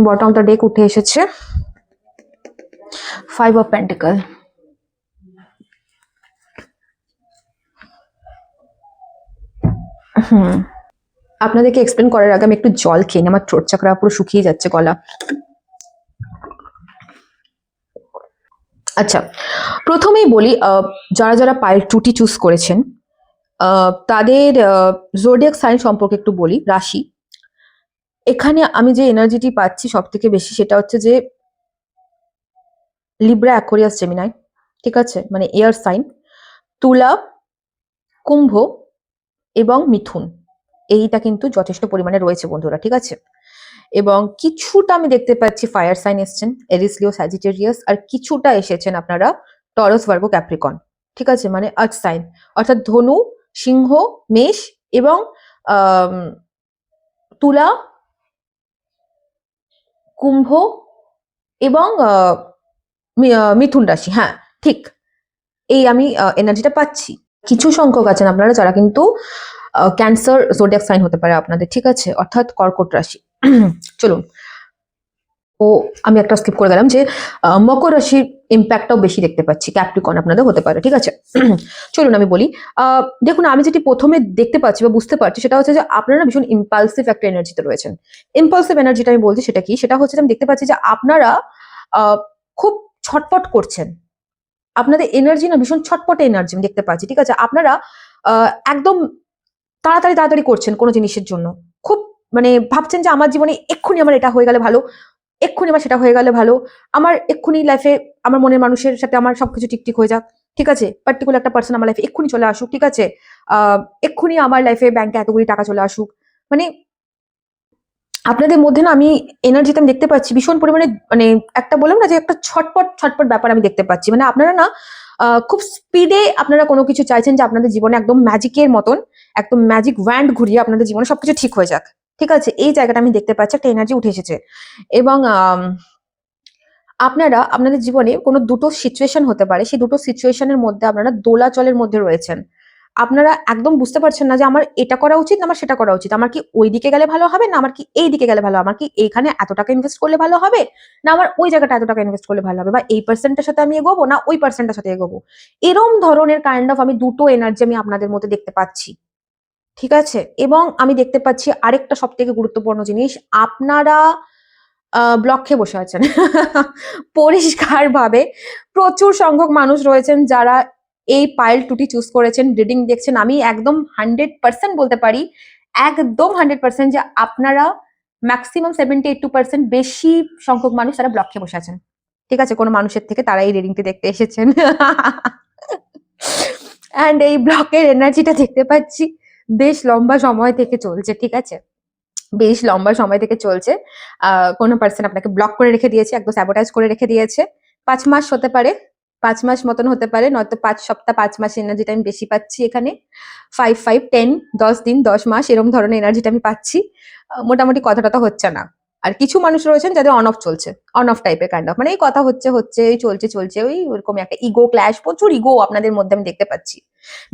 বটম অফ দ্য ডেক উঠে এসেছে 5 অফ পেন্টিকল। আপনাদেরকে এক্সপ্লেন করার আগে আমি একটু জল খেয়ে নিই, আমার থ্রোট চাকরা পুরো শুকিয়ে যাচ্ছে, গলা। আচ্ছা, প্রথমেই বলি, যারা যারা পাইল 2টি চুজ করেছেন তাদের জোডিয়াক সাইন সম্পর্কে একটু বলি, রাশি। এখানে আমি যে এনার্জিটি পাচ্ছি সব থেকে বেশি, সেটা হচ্ছে যে লিব্রা, অ্যাকোয়ারিয়াস, জেমিনাই। ঠিক আছে, মানে এয়ার সাইন। তুলা, কুম্ভ এবং মিথুন, এইটা কিন্তু যথেষ্ট পরিমাণে রয়েছে বন্ধুরা। ঠিক আছে, এবং কিছুটা আমি দেখতে পাচ্ছি ফায়ার সাইন এসছেন, এরিস, লিও, স্যাজিটেরিয়াস, আর কিছুটা এসেছেন আপনারা টরাস, ভার্গো, ক্যাপ্রিকন। ঠিক আছে, মানে আর্থ সাইন, অর্থাৎ ধনু, সিংহ, মেষ এবং তুলা, কুম্ভ এবং মিথুন রাশি। হ্যাঁ, ঠিক, এই আমি এনার্জিটা পাচ্ছি। কিছু সংখ্যক আছেন আপনারা যারা কিন্তু ক্যান্সার জোডিয়াক সাইন হতে পারে আপনাদের। ঠিক আছে, অর্থাৎ কর্কট রাশি। চলুন, ও আমি একটা স্কিপ করে গেলাম যে মকর রাশির ইম্প্যাক্টটাও বেশি দেখতে পাচ্ছি, ক্যাপ্রিকন আপনাদের হতে পারে। ঠিক আছে, চলুন আমি বলি। দেখুন, আমি যেটি প্রথমে দেখতে পাচ্ছি বা বুঝতে পারছি সেটা হচ্ছে যে আপনারা ভীষণ ইম্পালসিভ একটা এনার্জিতে রয়েছেন। ইম্পালসিভ এনার্জিটা আমি বলছি সেটা কি, সেটা হচ্ছে যে আমি দেখতে পাচ্ছি যে আপনারা খুব ছটপট করছেন, আপনাদের এনার্জি না ভীষণ ছটপটে এনার্জি আমি দেখতে পাচ্ছি। ঠিক আছে, আপনারা একদম তাড়াতাড়ি তাড়াতাড়ি করছেন কোনো জিনিসের জন্য, খুব মানে ভাবছেন যে আমার জীবনে এক্ষুনি আমার এটা হয়ে গেলে ভালো, এক্ষুনি আমার সেটা হয়ে গেলে ভালো, আমার এক্ষুনি লাইফে আমার মনের মানুষের সাথে আমার সবকিছু ঠিক ঠিক হয়ে যাক। ঠিক আছে, পার্টিকুলার একটা পার্সন আমার লাইফে এক্ষুনি চলে আসুক। ঠিক আছে, এক্ষুনি আমার লাইফে ব্যাংকে এতগুলি টাকা চলে আসুক। মানে আপনাদের মধ্যে না আমি এনার্জিতে আমি দেখতে পাচ্ছি ভীষণ পরিমাণে, মানে একটা বললাম না যে একটা ছটপট ছটপট ব্যাপার আমি দেখতে পাচ্ছি। মানে আপনারা না খুব স্পিডে আপনারা কোনো কিছু চাইছেন যে আপনাদের জীবনে একদম ম্যাজিকের মতন, একদম ম্যাজিক ওয়ান্ড ঘুরিয়ে আপনাদের জীবনে সবকিছু ঠিক হয়ে যাক। ঠিক আছে, এই জায়গাটা আমি দেখতে পাচ্ছি, একটা এনার্জি উঠে এসেছে। এবং আপনারা আপনাদের জীবনে কোনো দুটো সিচুয়েশন হতে পারে, সেই দুটো সিচুয়েশনের মধ্যে আপনারা দোলাচলের মধ্যে রয়েছেন। আপনারা একদম বুঝতে পারছেন না যে আমার এটা করা উচিত না আমার সেটা করা উচিত, আমার কি ওই দিকে গেলে ভালো হবে না আমার কি এই দিকে গেলে ভালো, আমার কি এইখানে এত টাকা ইনভেস্ট করলে ভালো হবে না আমার ওই জায়গাটা এত টাকা ইনভেস্ট করলে ভালো হবে, বা এই পার্সেন্টের সাথে আমি এগোবো না ওই পার্সেন্টের সাথে এগোবো। এরম ধরনের কাইন্ড অফ আমি দুটো এনার্জি আমি আপনাদের মধ্যে দেখতে পাচ্ছি। ঠিক আছে, এবং আমি দেখতে পাচ্ছি আরেকটা সব থেকে গুরুত্বপূর্ণ জিনিস, আপনারা ব্লক খেয়ে বসে আছেন। পরিষ্কারভাবে প্রচুর সংখ্যক মানুষ রয়েছেন যারা এই পাইল 2টি চুজ করেছেন, রিডিং দেখছেন। আমি একদম 100% বলতে পারি, একদম 100% যে আপনারা ম্যাক্সিমাম 70-80% বেশি সংখ্যক মানুষ তারা ব্লক খেয়ে বসে আছেন। ঠিক আছে, কোনো মানুষের থেকে তারা এই রিডিংটি দেখতে এসেছেন। অ্যান্ড এই ব্লকের এনার্জিটা দেখতে পাচ্ছি বেশ লম্বা সময় থেকে চলছে। ঠিক আছে, বেশ লম্বা সময় থেকে চলছে। কোনো পার্সন আপনাকে ব্লক করে রেখে দিয়েছে, একদম স্যাবোটাইজ করে রেখে দিয়েছে। 5 মাস হতে পারে, 5 মাস মতন হতে পারে, নয়তো 5 সপ্তাহ, 5 মাস এনার্জিটা আমি বেশি পাচ্ছি এখানে। 5, 5, 10, 10 দিন, 10 মাস এরকম ধরনের এনার্জিটা আমি পাচ্ছি। মোটামুটি কথাটা তো হচ্ছে না। আর কিছু মানুষ রয়েছেন যাদের অন অফ চলছে, অন অফ টাইপের কাইন্ড অফ, মানে এই কথা হচ্ছে হচ্ছে, এই চলছে চলছে, ওই ওরকম একটা ইগো ক্ল্যাশ, প্রচুর ইগো আপনাদের মধ্যে আমি দেখতে পাচ্ছি।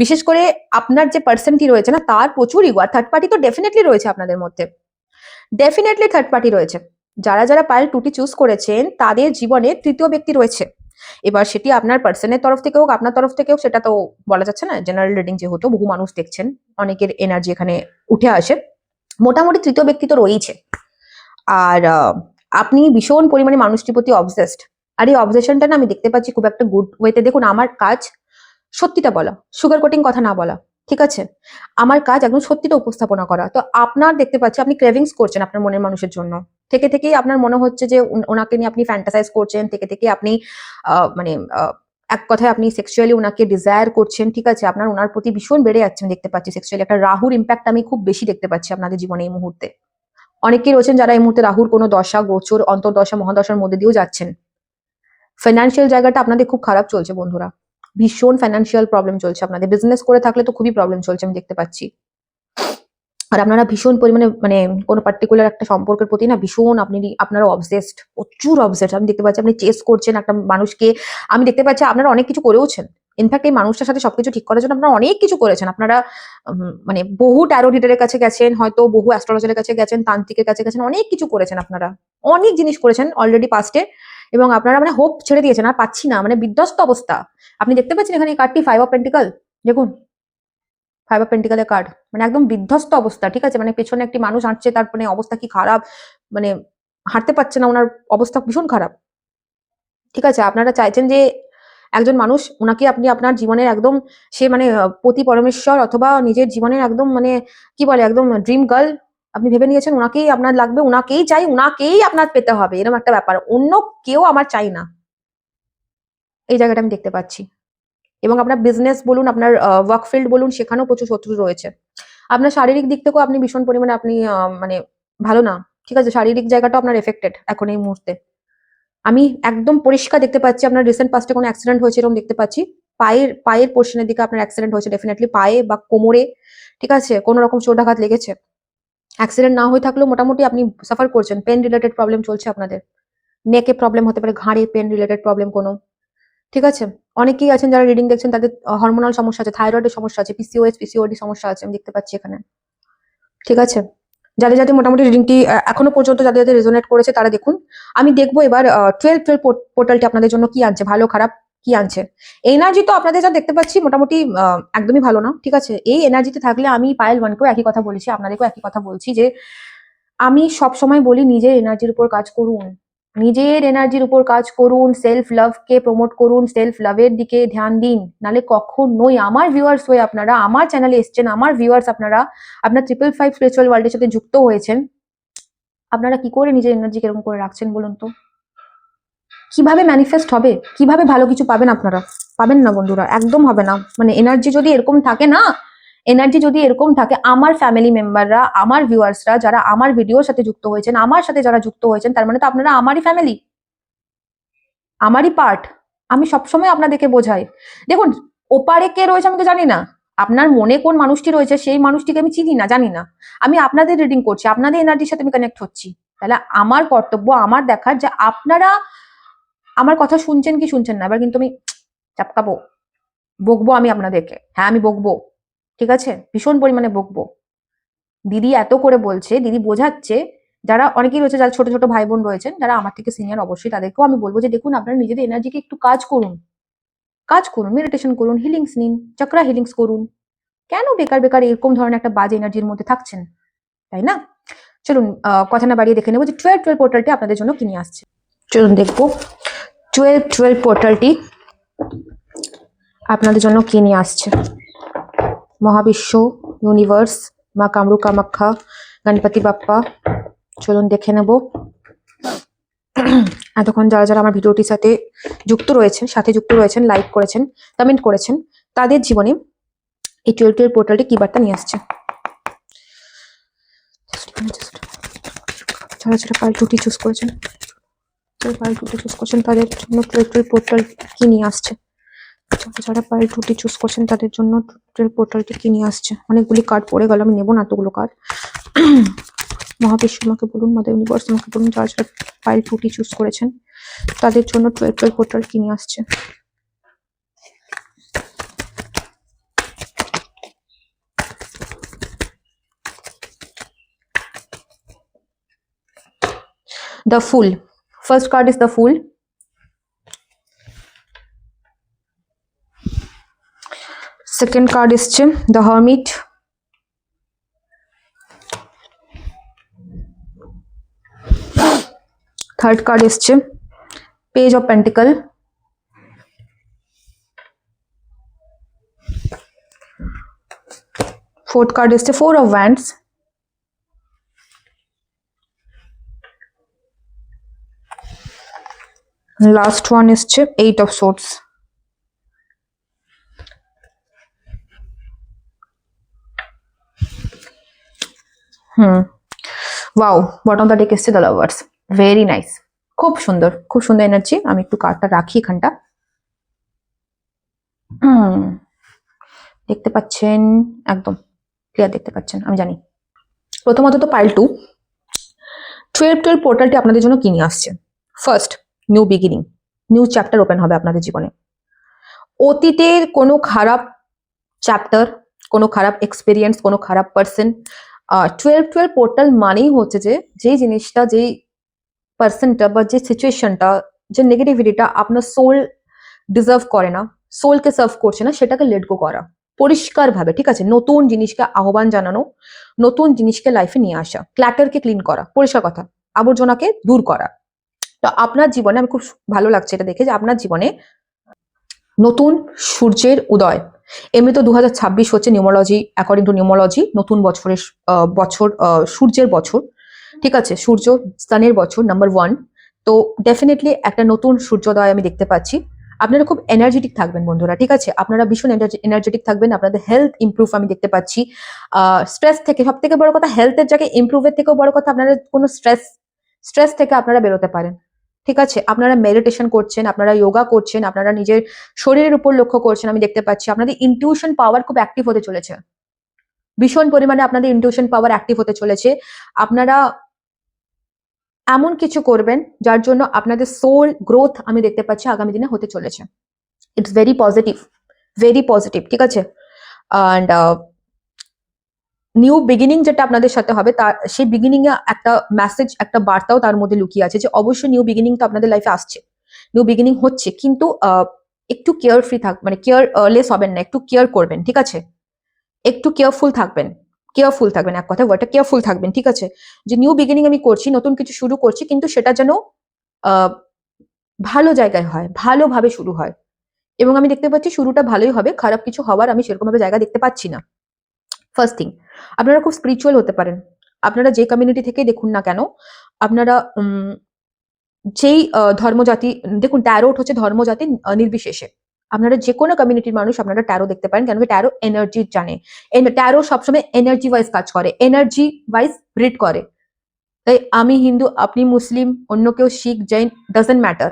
বিশেষ করে আপনার যে পার্সনটি রয়েছে না তার প্রচুর ইগো, আর থার্ড পার্টি তো ডেফিনেটলি রয়েছে আপনাদের মধ্যে, ডেফিনেটলি থার্ড পার্টি রয়েছে। যারা যারা পাইল 2টি চুজ করেছেন তাদের জীবনে তৃতীয় ব্যক্তি রয়েছে। এবার সেটি আপনার পার্সনের তরফ থেকে হোক আপনার তরফ থেকে হোক সেটা তো বলা যাচ্ছে না, জেনারেল রিডিং যেহেতু বহু মানুষ দেখছেন, অনেকের এনার্জি এখানে উঠে আসে, মোটামুটি তৃতীয় ব্যক্তি তো রয়েছে। আর আপনি ভীষণ পরিমাণে মানুষটির প্রতি অবসেসড, আর এই অবজেশনটা না আমি দেখতে পাচ্ছি খুব একটা গুড ওয়েতে। দেখুন আমার কাজ সত্যিটা বলা, সুগার কোটিং কথা না বলা, ঠিক আছে? আমার কাজ একদম সত্যিটা উপস্থাপনা করা। তো আপনার দেখতে পাচ্ছি আপনি ক্রেভিংস করছেন আপনার মনের মানুষের জন্য। থেকে থেকেই আপনার মনে হচ্ছে যে ওনাকে নিয়ে আপনি ফ্যান্টাসাইজ করছেন, থেকে থেকেই আপনি মানে এক কথায় আপনি সেক্সুয়ালি ওনাকে ডিজায়ার করছেন, ঠিক আছে? আপনার ওনার প্রতি ভীষণ বেড়ে যাচ্ছেন দেখতে পাচ্ছি সেক্সুয়ালি। একটা রাহুর ইম্প্যাক্ট আমি খুব বেশি দেখতে পাচ্ছি আপনাদের জীবনে এই মুহূর্তে। অনেকেই রয়েছেন যারা এই মুহূর্তে রাহুর কোনো দশা, গোচর, অন্তর্দশা, মহাদশার মধ্যে দিয়েও যাচ্ছেন। ফাইন্যান্সিয়াল জায়গাটা আপনাদের খুব খারাপ চলছে বন্ধুরা। ভীষণ ফাইন্যান্সিয়াল প্রবলেম চলছে আপনাদের। বিজনেস করে থাকলে তো খুবই প্রবলেম চলছে আমি দেখতে পাচ্ছি। আর আপনারা ভীষণ পরিমাণে মানে কোনো পার্টিকুলার একটা সম্পর্কের প্রতি না ভীষণ আপনারা অবসেসড, প্রচুর অবসেসড। আমি দেখতে পাচ্ছি আপনি চেস করছেন একটা মানুষকে। আমি দেখতে পাচ্ছি আপনারা অনেক কিছু করেওছেন। ইনফ্যাক্ট এই মানুষটার সাথে সবকিছু ঠিক করার জন্য আপনারা অনেক কিছু করেছেন। আপনারা মানে বহু ট্যারো রিডারের কাছে গেছেন, হয়তো বহু অ্যাস্ট্রোলজারের কাছে গেছেন, তান্ত্রিকের কাছে গেছেন, অনেক কিছু করেছেন আপনারা। অনেক জিনিস করেছেন অলরেডি পাস্টে, এবং আপনারা মানে হোপ ছেড়ে দিয়েছেন, আর পাচ্ছি না, মানে বিধ্বস্ত অবস্থা। আপনি দেখতে পাচ্ছেন এখানে এই কার্ডটি 5 অফ পেন্টিকল, দেখুন 5 অফ পেন্টিকলের কার্ড, মানে একদম বিধ্বস্ত অবস্থা, ঠিক আছে? মানে পেছনে একটি মানুষ হাঁটছে, তার মানে অবস্থা কি খারাপ, মানে হাঁটতে পারছে না, ওনার অবস্থা ভীষণ খারাপ, ঠিক আছে? আপনারা চাইছেন যে একজন মানুষ, ওনাকে আপনি আপনার জীবনের একদম সে মানে পতি পরমেশ্বর অথবা নিজের জীবনের একদম মানে কি বলে একদম ড্রিম গার্ল আপনি ভেবে নিয়েছেন, ওনাকেই আপনার লাগবে, ওনাকেই চাই, ওনাকেই আপনার পেতে হবে, এরকম একটা ব্যাপার। অন্য কেউ আমার চাই না, এই জায়গাটা আমি দেখতে পাচ্ছি। এবং আপনার বিজনেস বলুন, আপনার ওয়ার্ক ফিল্ড বলুন, সেখানেও প্রচুর শত্রু রয়েছে। আপনার শারীরিক দিক থেকেও আপনি ভীষণ পরিমাণে আপনি মানে ভালো না, ঠিক আছে? শারীরিক জায়গাটাও আপনার এফেক্টেড এখন এই মুহূর্তে। আমি একদম পরিষ্কার দেখতে পাচ্ছি আপনার রিসেন্ট পাস্টে কোনো অ্যাক্সিডেন্ট হয়েছে এরকম দেখতে পাচ্ছি। পায়ের পোর্শনের দিকে আপনার অ্যাক্সিডেন্ট হয়েছে ডেফিনেটলি, পায়ে বা কোমরে, ঠিক আছে? কোনো রকম চোটাঘাত লেগেছে। অ্যাক্সিডেন্ট না হয়ে থাকলেও মোটামুটি আপনি সাফার করছেন, পেন রিলেটেড প্রবলেম চলছে আপনাদের। নেকে প্রবলেম হতে পারে, ঘাড়ে পেন রিলেটেড প্রবলেম কোনো, ঠিক আছে? অনেকেই আছেন যারা রিডিং দেখছেন, তাদের হরমোনাল সমস্যা আছে, থাইরয়েডের সমস্যা আছে, পিসিওএস, পিসিওডি সমস্যা আছে, আমি দেখতে পাচ্ছি এখানে, ঠিক আছে? যাদের যাদের মোটামুটি রিডিংটি এখনো পর্যন্ত যাদের যাদের রেজোনেট করেছে তারা দেখুন। আমি দেখবো এবার 12 পোর্টালটি আপনাদের জন্য কি আনছে, ভালো খারাপ কি আনছে। এনার্জি তো আপনাদের যা দেখতে পাচ্ছি মোটামুটি একদমই ভালো না, ঠিক আছে? এই এনার্জিতে থাকলে আমি পায়েল ওয়ানকেও একই কথা বলেছি, আপনাদেরকেও একই কথা বলছি যে আমি সব সময় বলি নিজের এনার্জির উপর কাজ করুন, নিজের এনার্জির উপর কাজ করুন, সেলফ লাভকে প্রমোট করুন, সেলফ লাভের দিকে ধ্যান দিন। নালে কখনোই আমার ভিউয়ার্স হয়ে আপনারা আমার চ্যানেলে এসছেন, আমার ভিউয়ার্স আপনারা, আপনার 555 স্পিরিচুয়াল ওয়ার্ল্ডের সাথে যুক্ত হয়েছেন, আপনারা কি করে নিজের এনার্জি এরকম করে রাখছেন বলুন তো? কিভাবে ম্যানিফেস্ট হবে, কিভাবে ভালো কিছু পাবেন আপনারা? পাবেন না বন্ধুরা, একদম হবে না। মানে এনার্জি যদি এরকম থাকে না, এনার্জি যদি এরকম থাকে, আমার ফ্যামিলি মেম্বাররা, আমার ভিউয়ার্সরা যারা আমার ভিডিওর সাথে যুক্ত হয়েছেন, আমার সাথে যারা যুক্ত হয়েছেন, তার মানে তো আপনারা আমারই ফ্যামিলি, আমারই পার্ট। আমি সবসময় আপনাদেরকে বোঝাই, দেখুন ওপারে কে রয়েছে আমি তো জানি না, আপনার মনে কোন মানুষটি রয়েছে সেই মানুষটিকে আমি চিনি না, জানি না। আমি আপনাদের রিডিং করছি, আপনাদের এনার্জির সাথে আমি কানেক্ট হচ্ছি। তাহলে আমার কর্তব্য আমার দেখার যে আপনারা আমার কথা শুনছেন কি শুনছেন না। এবার কিন্তু আমি চাপকাবো, বকবো আমি আপনাদেরকে, হ্যাঁ আমি বকবো, ঠিক আছে? ভীষণ পরিমাণে বকবো। দিদি এত করে বলছে, দিদি বোঝাচ্ছে, যারা অনেকেই রয়েছে, যারা ছোট ছোট ভাই বোন রয়েছেন যারা আমার থেকে সিনিয়র, অবশ্যই তাদেরকেও আমি বলবো যে দেখুন আপনারা নিজেদের এনার্জিকে একটু কাজ করুন, কাজ করুন, মেডিটেশন করুন, হিলিংস নিন, চক্রা হিলিংস করুন। কেন বেকার বেকার এরকম ধরনের একটা বাজে এনার্জির মধ্যে থাকছেন, তাই না? চলুন কথা না বাড়িয়ে দেখে নেবো যে 12 পোর্টালটি আপনাদের জন্য কি নিয়ে আসছে। চলুন দেখবো 12 পোর্টালটি আপনাদের জন্য কি নিয়ে আসছে। মহাবিশ্ব, ইউনিভার্স, মা কামরু কামাখ্যা, গণপতি বাপ্পা, চলুন দেখে নেব। এতক্ষণ যারা যারা আমার ভিডিওটির সাথে যুক্ত রয়েছেন, লাইক করেছেন, কমেন্ট করেছেন, তাদের জীবনে এই 12 পোর্টালটি কি বার্তা নিয়ে আসছে। যারা যারা পাইল 2টি চুজ করেছেন, তাদের জন্য 12 পোর্টাল কি নিয়ে আসছে। যারা পাইল 2টি চুজ করছেন তাদের জন্য 12 পোর্টালটি কি নিয়ে আসছে। অনেকগুলি কার্ড পড়ে গেল, আমি নেবো না এতগুলো কার্ড। মহাবিশ্ব আমাকে বলুন, মাদার ইউনিভার্স আমাকে বলুন, যারা যারা পাইল 2টি চুজ করেছেন তাদের জন্য 12 পোর্টাল কি নিয়ে আসছে। The Fool. First card is the Fool. Second card is the Hermit. Third card is page of pentacle, fourth card এসছে four of wands, last one এসছে eight of swords. Wow, bottom the deck এসছে the lovers, very nice, খুব সুন্দর, খুব সুন্দর energy. আমি একটু কার্ডটা রাখি এখানটা। দেখতে পাচ্ছেন, একদম ক্লিয়ার দেখতে পাচ্ছেন আমি জানি। প্রথমত তো পাইল 2, 12 পোর্টালটি আপনাদের জন্য কি নিয়ে আসছে? First, new beginning, new chapter open হবে আপনাদের জীবনে। অতীতের কোনো খারাপ চ্যাপ্টার, কোনো খারাপ এক্সপিরিয়েন্স, কোনো খারাপ পার্সন, 12 পোর্টাল মানেই হচ্ছে যে জিনিসটা, যেই পার্সনটা বা যে সিচুয়েশনটা, যে নেগেটিভিটিটা আপনার সোল ডিজার্ভ করে না, সোলকে সার্ভ করছে না, সেটাকে লেট গো করা পরিষ্কারভাবে, ঠিক আছে? নতুন জিনিসকে আহ্বান জানানো, নতুন জিনিসকে লাইফে নিয়ে আসা, ক্ল্যাটারকে ক্লিন করা, পরিষ্কার কথা, আবর্জনাকে দূর করা। তো আপনার জীবনে আমি খুব ভালো লাগছে এটা দেখে যে আপনার জীবনে নতুন সূর্যের উদয়। এমনি তো 2026 হচ্ছে নিউমোলজি, অ্যাকর্ডিং টু নিউমোলজি নতুন বছরের বছর, সূর্যের বছর, ঠিক আছে? সূর্য সানের বছর নাম্বার 1। তো ডেফিনেটলি একটা নতুন সূর্যোদয় আমি দেখতে পাচ্ছি। আপনারা খুব এনার্জেটিক থাকবেন বন্ধুরা, ঠিক আছে? আপনারা ভীষণ এনার্জেটিক থাকবেন, আপনাদের হেলথ ইমপ্রুভ আমি দেখতে পাচ্ছি। স্ট্রেস থেকে, সব থেকে বড় কথা হেলথের জায়গায় ইমপ্রুভের থেকেও বড় কথা, আপনারা কোনো স্ট্রেস থেকে আপনারা বেরোতে পারেন, ঠিক আছে? আপনারা মেডিটেশন করছেন, আপনারা যোগা করছেন, আপনারা নিজের শরীরের উপর লক্ষ্য করছেন, আমি দেখতে পাচ্ছি। আপনাদের ইনটিউশন পাওয়ার খুব অ্যাক্টিভ হতে চলেছে, ভীষণ পরিমাণে আপনাদের ইনটিউশন পাওয়ার অ্যাক্টিভ হতে চলেছে। আপনারা এমন কিছু করবেন যার জন্য আপনাদের সোল গ্রোথ আমি দেখতে পাচ্ছি আগামী দিনে হতে চলেছে। ইটস ভেরি পজিটিভ, ঠিক আছে? অ্যান্ড নিউ বিগিনিং যেটা আপনাদের সাথে হবে, তার সেই বিগিনিং এ একটা মেসেজ, একটা বার্তাও তার মধ্যে লুকিয়ে আছে যে অবশ্যই নিউ বিগিনিং তো আপনাদের লাইফে আসছে, নিউ বিগিনিং হচ্ছে, কিন্তু একটু কেয়ার ফ্রি মানে কেয়ারলেস হবেন না, একটু কেয়ার করবেন, ঠিক আছে? একটু কেয়ারফুল থাকবেন, এক কথা ওয়ার্ডটা কেয়ারফুল থাকবেন, ঠিক আছে? যে নিউ বিগিনিং আমি করছি, নতুন কিছু শুরু করছি, কিন্তু সেটা যেন ভালো জায়গায় হয়, ভালোভাবে শুরু হয়। এবং আমি দেখতে পাচ্ছি শুরুটা ভালোই হবে, খারাপ কিছু হওয়ার আমি সেরকম ভাবে জায়গা দেখতে পাচ্ছি না। ফার্স্ট থিং, আপনারা খুব স্পিরিচুয়াল হতে পারেন। আপনারা যে কমিউনিটি থেকে দেখুন না কেন, আপনারা যেই ধর্মজাতি, দেখুন ট্যারোট হচ্ছে ধর্মজাতি নির্বিশেষে। আপনারা যে কোনো কমিউনিটির মানুষ আপনারা ট্যারো দেখতে পারেন, কেন ট্যারো এনার্জি জানে। ট্যারো সবসময় এনার্জি ওয়াইজ কাজ করে, এনার্জি ওয়াইজ রিড করে। তাই আমি হিন্দু, আপনি মুসলিম, অন্য কেউ শিখ, জৈন, ডাজেন্ট ম্যাটার,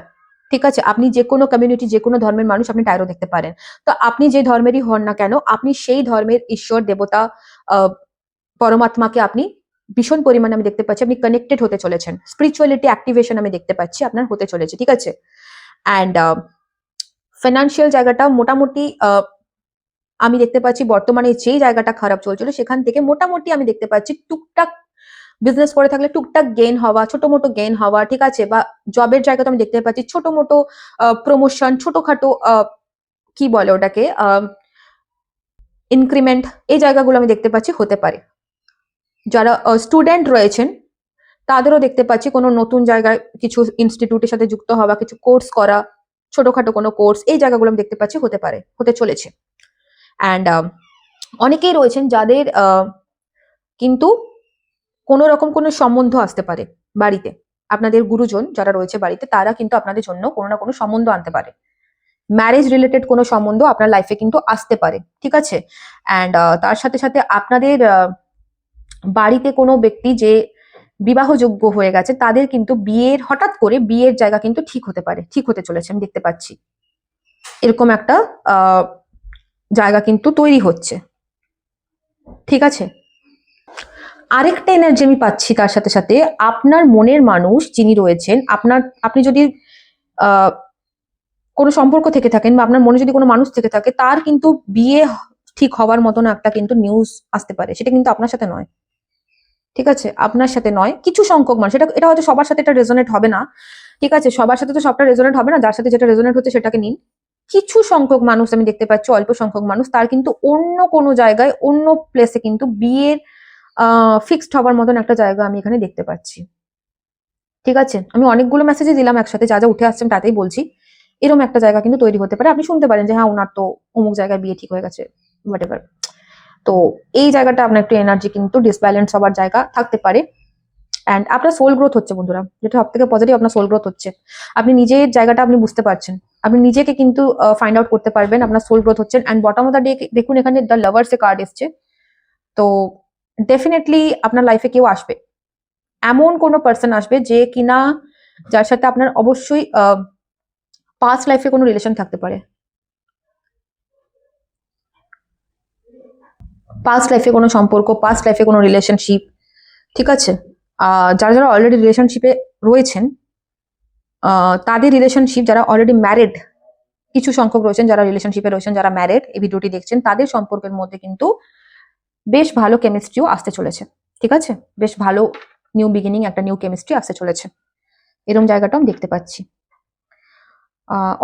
ঠিক আছে? আপনি যে কোনো কমিউনিটি, যে কোনো ধর্মের মানুষ আপনি ট্যারো দেখতে পারেন। তো আপনি যে ধর্মেরই হন না কেন, আপনি সেই ধর্মের ঈশ্বর, দেবতা, পরমাত্মাকে আপনি ভীষণ পরিমাণে আমি দেখতে পাচ্ছি আপনি কানেক্টেড হতে চলেছেন। স্পিরিচুয়ালিটি অ্যাক্টিভেশন আমি দেখতে পাচ্ছি আপনার হতে চলেছে, ঠিক আছে? অ্যান্ড ফাইন্যান্সিয়াল জায়গাটা মোটামুটি আমি দেখতে পাচ্ছি বর্তমানে যেই জায়গাটা খারাপ চলছিল সেখান থেকে মোটামুটি আমি দেখতে পাচ্ছি টুকটাক বিজনেস করে থাকলে টুকটাক গেইন হওয়া, ছোট মোটো গেইন হওয়া, ঠিক আছে? বা জবের জায়গাতে আমি দেখতে পাচ্ছি ছোট মোটো প্রমোশন, ছোটখাটো কি বলে ওটাকে, ইনক্রিমেন্ট, এই জায়গাগুলো আমি দেখতে পাচ্ছি হতে পারে। যারা স্টুডেন্ট রয়েছেন তাদেরও দেখতে পাচ্ছি কোনো নতুন জায়গায় কিছু ইনস্টিটিউটের সাথে যুক্ত হওয়া, কিছু কোর্স করা, ছোটখাটো কোনো কোর্স, এই জায়গাগুলো আমি দেখতে পাচ্ছি হতে পারে, হতে চলেছে। অ্যান্ড অনেকেই রয়েছেন যাদের কিন্তু কোনো রকম কোনো সম্বন্ধ আসতে পারে বাড়িতে। আপনাদের গুরুজন যারা রয়েছে বাড়িতে, তারা কিন্তু আপনাদের জন্য কোনো না কোনো সম্বন্ধ আনতে পারে। ম্যারেজ রিলেটেড কোনো সম্বন্ধ আপনার লাইফে কিন্তু আসতে পারে, ঠিক আছে? অ্যান্ড তার সাথে সাথে আপনাদের বাড়িতে কোনো ব্যক্তি যে বিবাহযোগ্য হয়ে গেছে তাদের কিন্তু হঠাৎ করে বিয়ের জায়গা কিন্তু ঠিক হতে পারে, ঠিক হতে চলেছে আমি দেখতে পাচ্ছি। এরকম একটা জায়গা কিন্তু তৈরি হচ্ছে, ঠিক আছে? আরেকটা এনার্জি আমি পাচ্ছি তার সাথে সাথে, আপনার মনের মানুষ যিনি রয়েছেন, আপনি যদি কোনো সম্পর্ক থেকে থাকেন বা আপনার মনে যদি কোনো মানুষ থেকে থাকে, তার কিন্তু বিয়ে ঠিক হওয়ার মতন একটা কিন্তু নিউজ আসতে পারে। সেটা কিন্তু আপনার সাথে নয়, ঠিক আছে? আপনার সাথে নয়, কিছু সংখ্যক মানুষ, এটা হয়তো সবার সাথে এটা রেজোনেট হবে না, ঠিক আছে? সবার সাথে তো সবটা রেজোনেট হবে না, যার সাথে যেটা রেজোনেট হচ্ছে সেটাকে নিন। কিছু সংখ্যক মানুষ আমি দেখতে পাচ্ছি, অল্প সংখ্যক মানুষ, তার কিন্তু অন্য কোনো জায়গায়, অন্য প্লেসে কিন্তু বিয়ের ফিক্সড হবার মতন একটা জায়গা আমি এখানে দেখতে পাচ্ছি। ঠিক আছে, আমি অনেকগুলো মেসেজই দিলাম একসাথে, যা যা উঠে আসছে আমি তাতেই বলছি। এরকম একটা জায়গা কিন্তু তৈরি হতে পারে, আপনি শুনতে পারেন যে হ্যাঁ ওনার তো অমুক জায়গায় বিয়ে ঠিক হয়ে গেছে, হোয়াট এভার। তো এই জায়গাটা আপনার একটু এনার্জি কিন্তু ডিসব্যালেন্স হওয়ার জায়গা থাকতে পারে। অ্যান্ড আপনার সোল গ্রোথ হচ্ছে বন্ধুরা, যেটা সব থেকে পজিটিভ, আপনার সোল গ্রোথ হচ্ছে। আপনি নিজের জায়গাটা আপনি বুঝতে পারছেন, আপনি নিজেকে কিন্তু ফাইন্ড আউট করতে পারবেন, আপনার সোল গ্রোথ হচ্ছে। And bottom of the day দেখুন এখানে দ্য লাভার্স এ কার্ড এসছে। তো ডেফিনেটলি আপনার লাইফে কেউ আসবে, এমন কোনো পার্সন আসবে যে কিনা, যার সাথে আপনার অবশ্যই পাস্ট লাইফে কোনো রিলেশন থাকতে পারে, পাস্ট লাইফে কোনো সম্পর্ক, পাস্ট লাইফে কোনো রিলেশনশিপ। ঠিক আছে, যারা যারা অলরেডি রিলেশনশিপে রয়েছেন, তাদের রিলেশনশিপ, যারা অলরেডি ম্যারিড, কিছু সংখ্যক রয়েছেন যারা রিলেশনশিপে রয়েছেন, যারা ম্যারিড, এই ভিডিওটি দেখছেন, তাদের সম্পর্কের মধ্যে কিন্তু বেশ ভালো কেমিস্ট্রিও আসতে চলেছে। ঠিক আছে, বেশ ভালো নিউ বিগিনিং, একটা নিউ কেমিস্ট্রি আসতে চলেছে, এরকম জায়গাটাও আমি দেখতে পাচ্ছি।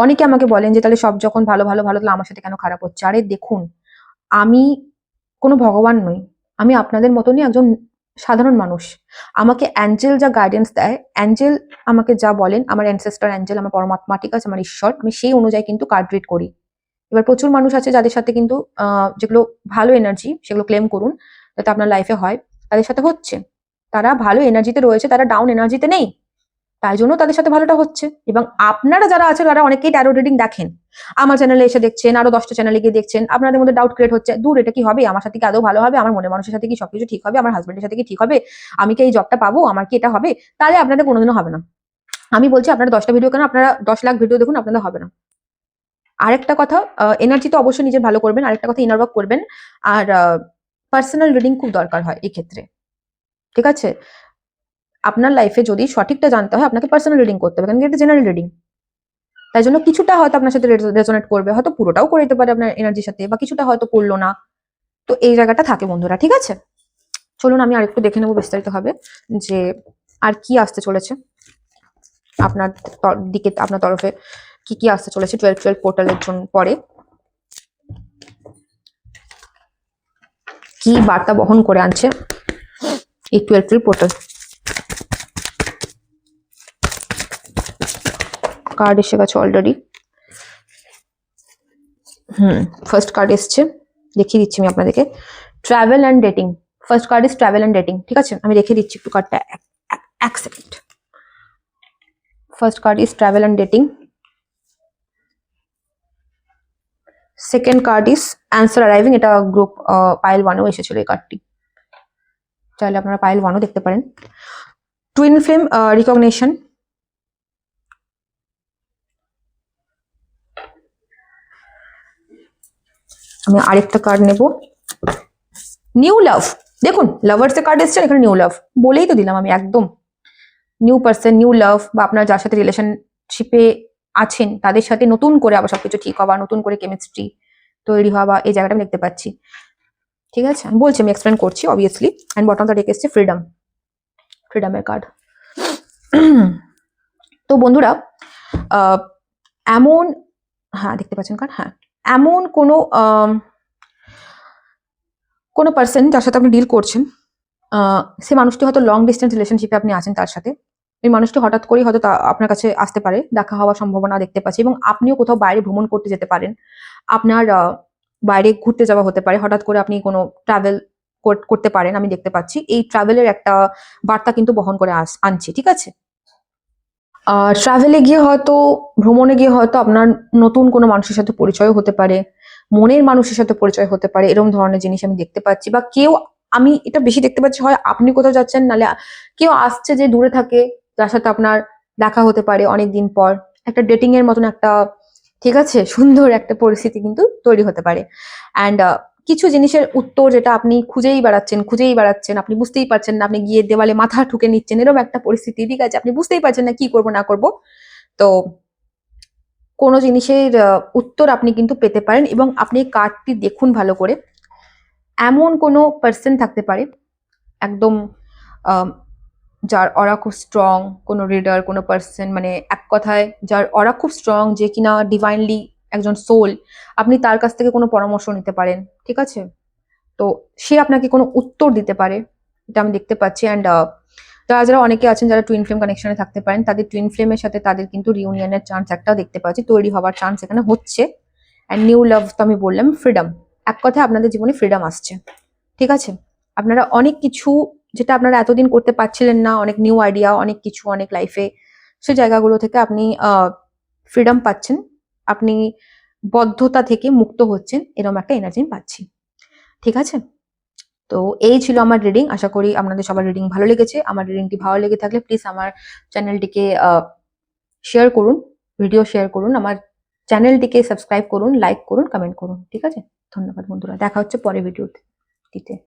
অনেকে আমাকে বলেন যে তাহলে সব যখন ভালো ভালো ভালো, তাহলে আমার সাথে কেন খারাপ হচ্ছে? আরে দেখুন, আমি কোনো ভগবান নই, আমি আপনাদের মতনই একজন সাধারণ মানুষ। আমাকে অ্যাঞ্জেল যা গাইডেন্স দেয়, অ্যাঞ্জেল আমাকে যা বলেন, আমার অ্যানসেস্টার অ্যাঞ্জেল, আমার পরমাত্মা, ঠিক আছে, আমার ঈশ্বর, আমি সেই অনুযায়ী কিন্তু কার্ড রিড করি। এবার প্রচুর মানুষ আছে যাদের সাথে কিন্তু যেগুলো ভালো এনার্জি, সেগুলো ক্লেম করুন যাতে আপনার লাইফে হয়, তাদের সাথে হচ্ছে। তারা ভালো এনার্জিতে রয়েছে, তারা ডাউন এনার্জিতে নেই, তাই জন্য তাদের সাথে ভালোটা হচ্ছে। এবং আপনারা যারা আছেন, তারা অনেকেই ট্যারো রিডিং দেখেন, আমার চ্যানেলে এসে দেখছেন, আরো 10টা চ্যানেলে গিয়ে দেখছেন, আপনাদের মধ্যে ডাউট ক্রিয়েট হচ্ছে, দূর এটা কি হবে, আমার সাথে কি আদৌ ভালো হবে, আমার মনে মানুষের সাথে কি সবকিছু ঠিক হবে, আমার হাজবেন্ডের সাথে কি ঠিক হবে, আমি কি এই জবটা পাবো, আমার কি এটা হবে? তাহলে আপনাদের কোনোদিনও হবে না। আমি বলছি আপনারা 10টা ভিডিও কেন, আপনারা 10 লাখ ভিডিও দেখুন, আপনাদের হবে না। আরেকটা কথা, এনার্জি তো অবশ্যই নিজের ভালো করবেন, আরেকটা কথা ইনার ওয়ার্ক করবেন। আর পার্সোনাল রিডিং খুব দরকার হয় এই ক্ষেত্রে। ঠিক আছে, আপনার লাইফে যদি সঠিকটা জানতে হয়, আপনাকে পার্সোনাল রিডিং করতে হবে, কারণ এটা জেনারেল রিডিং। তাই জন্য কিছুটা হয়তো আপনার সাথে রেজোনেট করবে, হয়তো পুরোটাও করে দিতে পারে আপনার এনার্জির সাথে, বা কিছুটা হয়তো করলো না। তো এই জায়গাটা থাকে বন্ধুরা। ঠিক আছে, চলুন আমি আরেকটু দেখে নেবো বিস্তারিত হবে যে আর কি আসতে চলেছে আপনার দিকে, আপনার তরফে কি কি আসতে চলেছে 12-12 পোর্টালের জন্য। পরে কি বার্তা বহন করে আনছে এই 12-12 পোর্টাল। কার্ড এসে গেছে অলরেডি। ফার্স্ট কার্ড এসছে, দেখিয়ে দিচ্ছি আমি আপনাদেরকে। Travel and dating, first card is travel and dating. ঠিক আছে, আমি রেখে দিচ্ছি একটু কার্ডটা, এক second. First card is travel and dating. Second card is answer arriving, এটা গ্রুপ পাইল 1-ও এসেছিল এই কার্ডটি, চাইলে আপনারা পাইল 1-ও দেখতে পারেন। টুইন ফ্লেম রিকগনিশন, আমি আরেকটা কার্ড নেব। নিউ লাভ, দেখুন লাভার্স এর কার্ড এসছে, এখানে নিউ লাভ বলেই তো দিলাম আমি, একদম নিউ পার্সন, নিউ লাভ, বা আপনার যার সাথে রিলেশনশিপে আছেন তাদের সাথে নতুন করে আবার সবকিছু ঠিক হওয়া, নতুন করে কেমিস্ট্রি তৈরি হওয়া, এই জায়গাটা আমি দেখতে পাচ্ছি। ঠিক আছে, আমি বলছি, আমি এক্সপ্লেন করছি obviously. And bottom of the deck এসছে ফ্রিডম, ফ্রিডমের কার্ড। তো বন্ধুরা, এমন, হ্যাঁ দেখতে পাচ্ছেন কার্ড, হ্যাঁ এমন কোনো পার্সন যার সাথে আপনি ডিল করছেন, সে মানুষটি হয়তো লং ডিস্টেন্স রিলেশনশিপে আপনি আছেন তার সাথে। এই মানুষটি হঠাৎ করেই হয়তো আপনার কাছে আসতে পারে, দেখা হওয়ার সম্ভাবনা দেখতে পাচ্ছি। এবং আপনিও কোথাও বাইরে ভ্রমণ করতে যেতে পারেন, আপনার বাইরে ঘুরতে যাওয়া হতে পারে, হঠাৎ করে আপনি কোনো ট্রাভেল করতে পারেন, আমি দেখতে পাচ্ছি। এই ট্রাভেলের একটা বার্তা কিন্তু বহন করে আনছি। ঠিক আছে, ট্রাভেলে গিয়ে হয়তো, ভ্রমণে গিয়ে হয়তো আপনার নতুন কোনো মানুষের সাথে পরিচয় হতে পারে, মনের মানুষের সাথে পরিচয় হতে পারে, এরকম ধরনের জিনিস আমি দেখতে পাচ্ছি। বা কেউ, আমি এটা বেশি দেখতে পাচ্ছি, হয় আপনি কোথাও যাচ্ছেন, নাহলে কেউ আসছে যে দূরে থাকে, যার সাথে আপনার দেখা হতে পারে অনেকদিন পর, একটা ডেটিং এর মতন একটা, ঠিক আছে, সুন্দর একটা পরিস্থিতি কিন্তু তৈরি হতে পারে। অ্যান্ড কিছু জিনিসের উত্তর যেটা আপনি খুঁজেই বেড়াচ্ছেন, আপনি বুঝতেই পারছেন না, আপনি গিয়ে দেওয়ালে মাথা ঠুকে নিচ্ছেন, এরকম একটা পরিস্থিতি। ঠিক আছে, আপনি বুঝতেই পারছেন না কি করব না করব। তো কোনো জিনিসের উত্তর আপনি কিন্তু পেতে পারেন। এবং আপনি কার্ডটি দেখুন ভালো করে, এমন কোনো পার্সন থাকতে পারে একদম, যার অরা খুব স্ট্রং, কোনো রিডার, কোনো পার্সন, মানে এক কথায় যার অরা খুব স্ট্রং, যে কিনা ডিভাইনলি একজন সোল, আপনি তার কাছ থেকে কোনো পরামর্শ নিতে পারেন। ঠিক আছে, তো সে আপনাকে কোনো উত্তর দিতে পারে, এটা আমি দেখতে পাচ্ছি। অ্যান্ড যারা যারা অনেকে আছেন যারা টুইন ফ্লেম কানেকশনে থাকতে পারেন, তাদের টুইন ফ্লেমের সাথে তাদের কিন্তু রিউনিয়নের চান্স একটাও দেখতে পাচ্ছি, তৈরি হওয়ার চান্স এখানে হচ্ছে। অ্যান্ড নিউ লাভ তো আমি বললাম, ফ্রিডম, এক কথায় আপনাদের জীবনে ফ্রিডম আসছে। ঠিক আছে, আপনারা অনেক কিছু যেটা আপনারা এতদিন করতে পারছিলেন না, অনেক নিউ আইডিয়া, অনেক কিছু, অনেক লাইফে, সে জায়গাগুলো থেকে আপনি ফ্রিডম পাচ্ছেন, আপনি বদ্ধতা থেকে মুক্ত হচ্ছেন, এরকম একটা এনার্জি পাচ্ছি। ঠিক আছে, তো এই ছিল আমার রিডিং। আশা করি আপনাদের সবার রিডিং ভালো লেগেছে। আমার রিডিংটি ভালো লেগে থাকলে প্লিজ আমার চ্যানেলটিকে শেয়ার করুন, ভিডিও শেয়ার করুন, আমার চ্যানেলটিকে সাবস্ক্রাইব করুন, লাইক করুন, কমেন্ট করুন। ঠিক আছে, ধন্যবাদ বন্ধুরা, দেখা হচ্ছে পরে ভিডিওতে।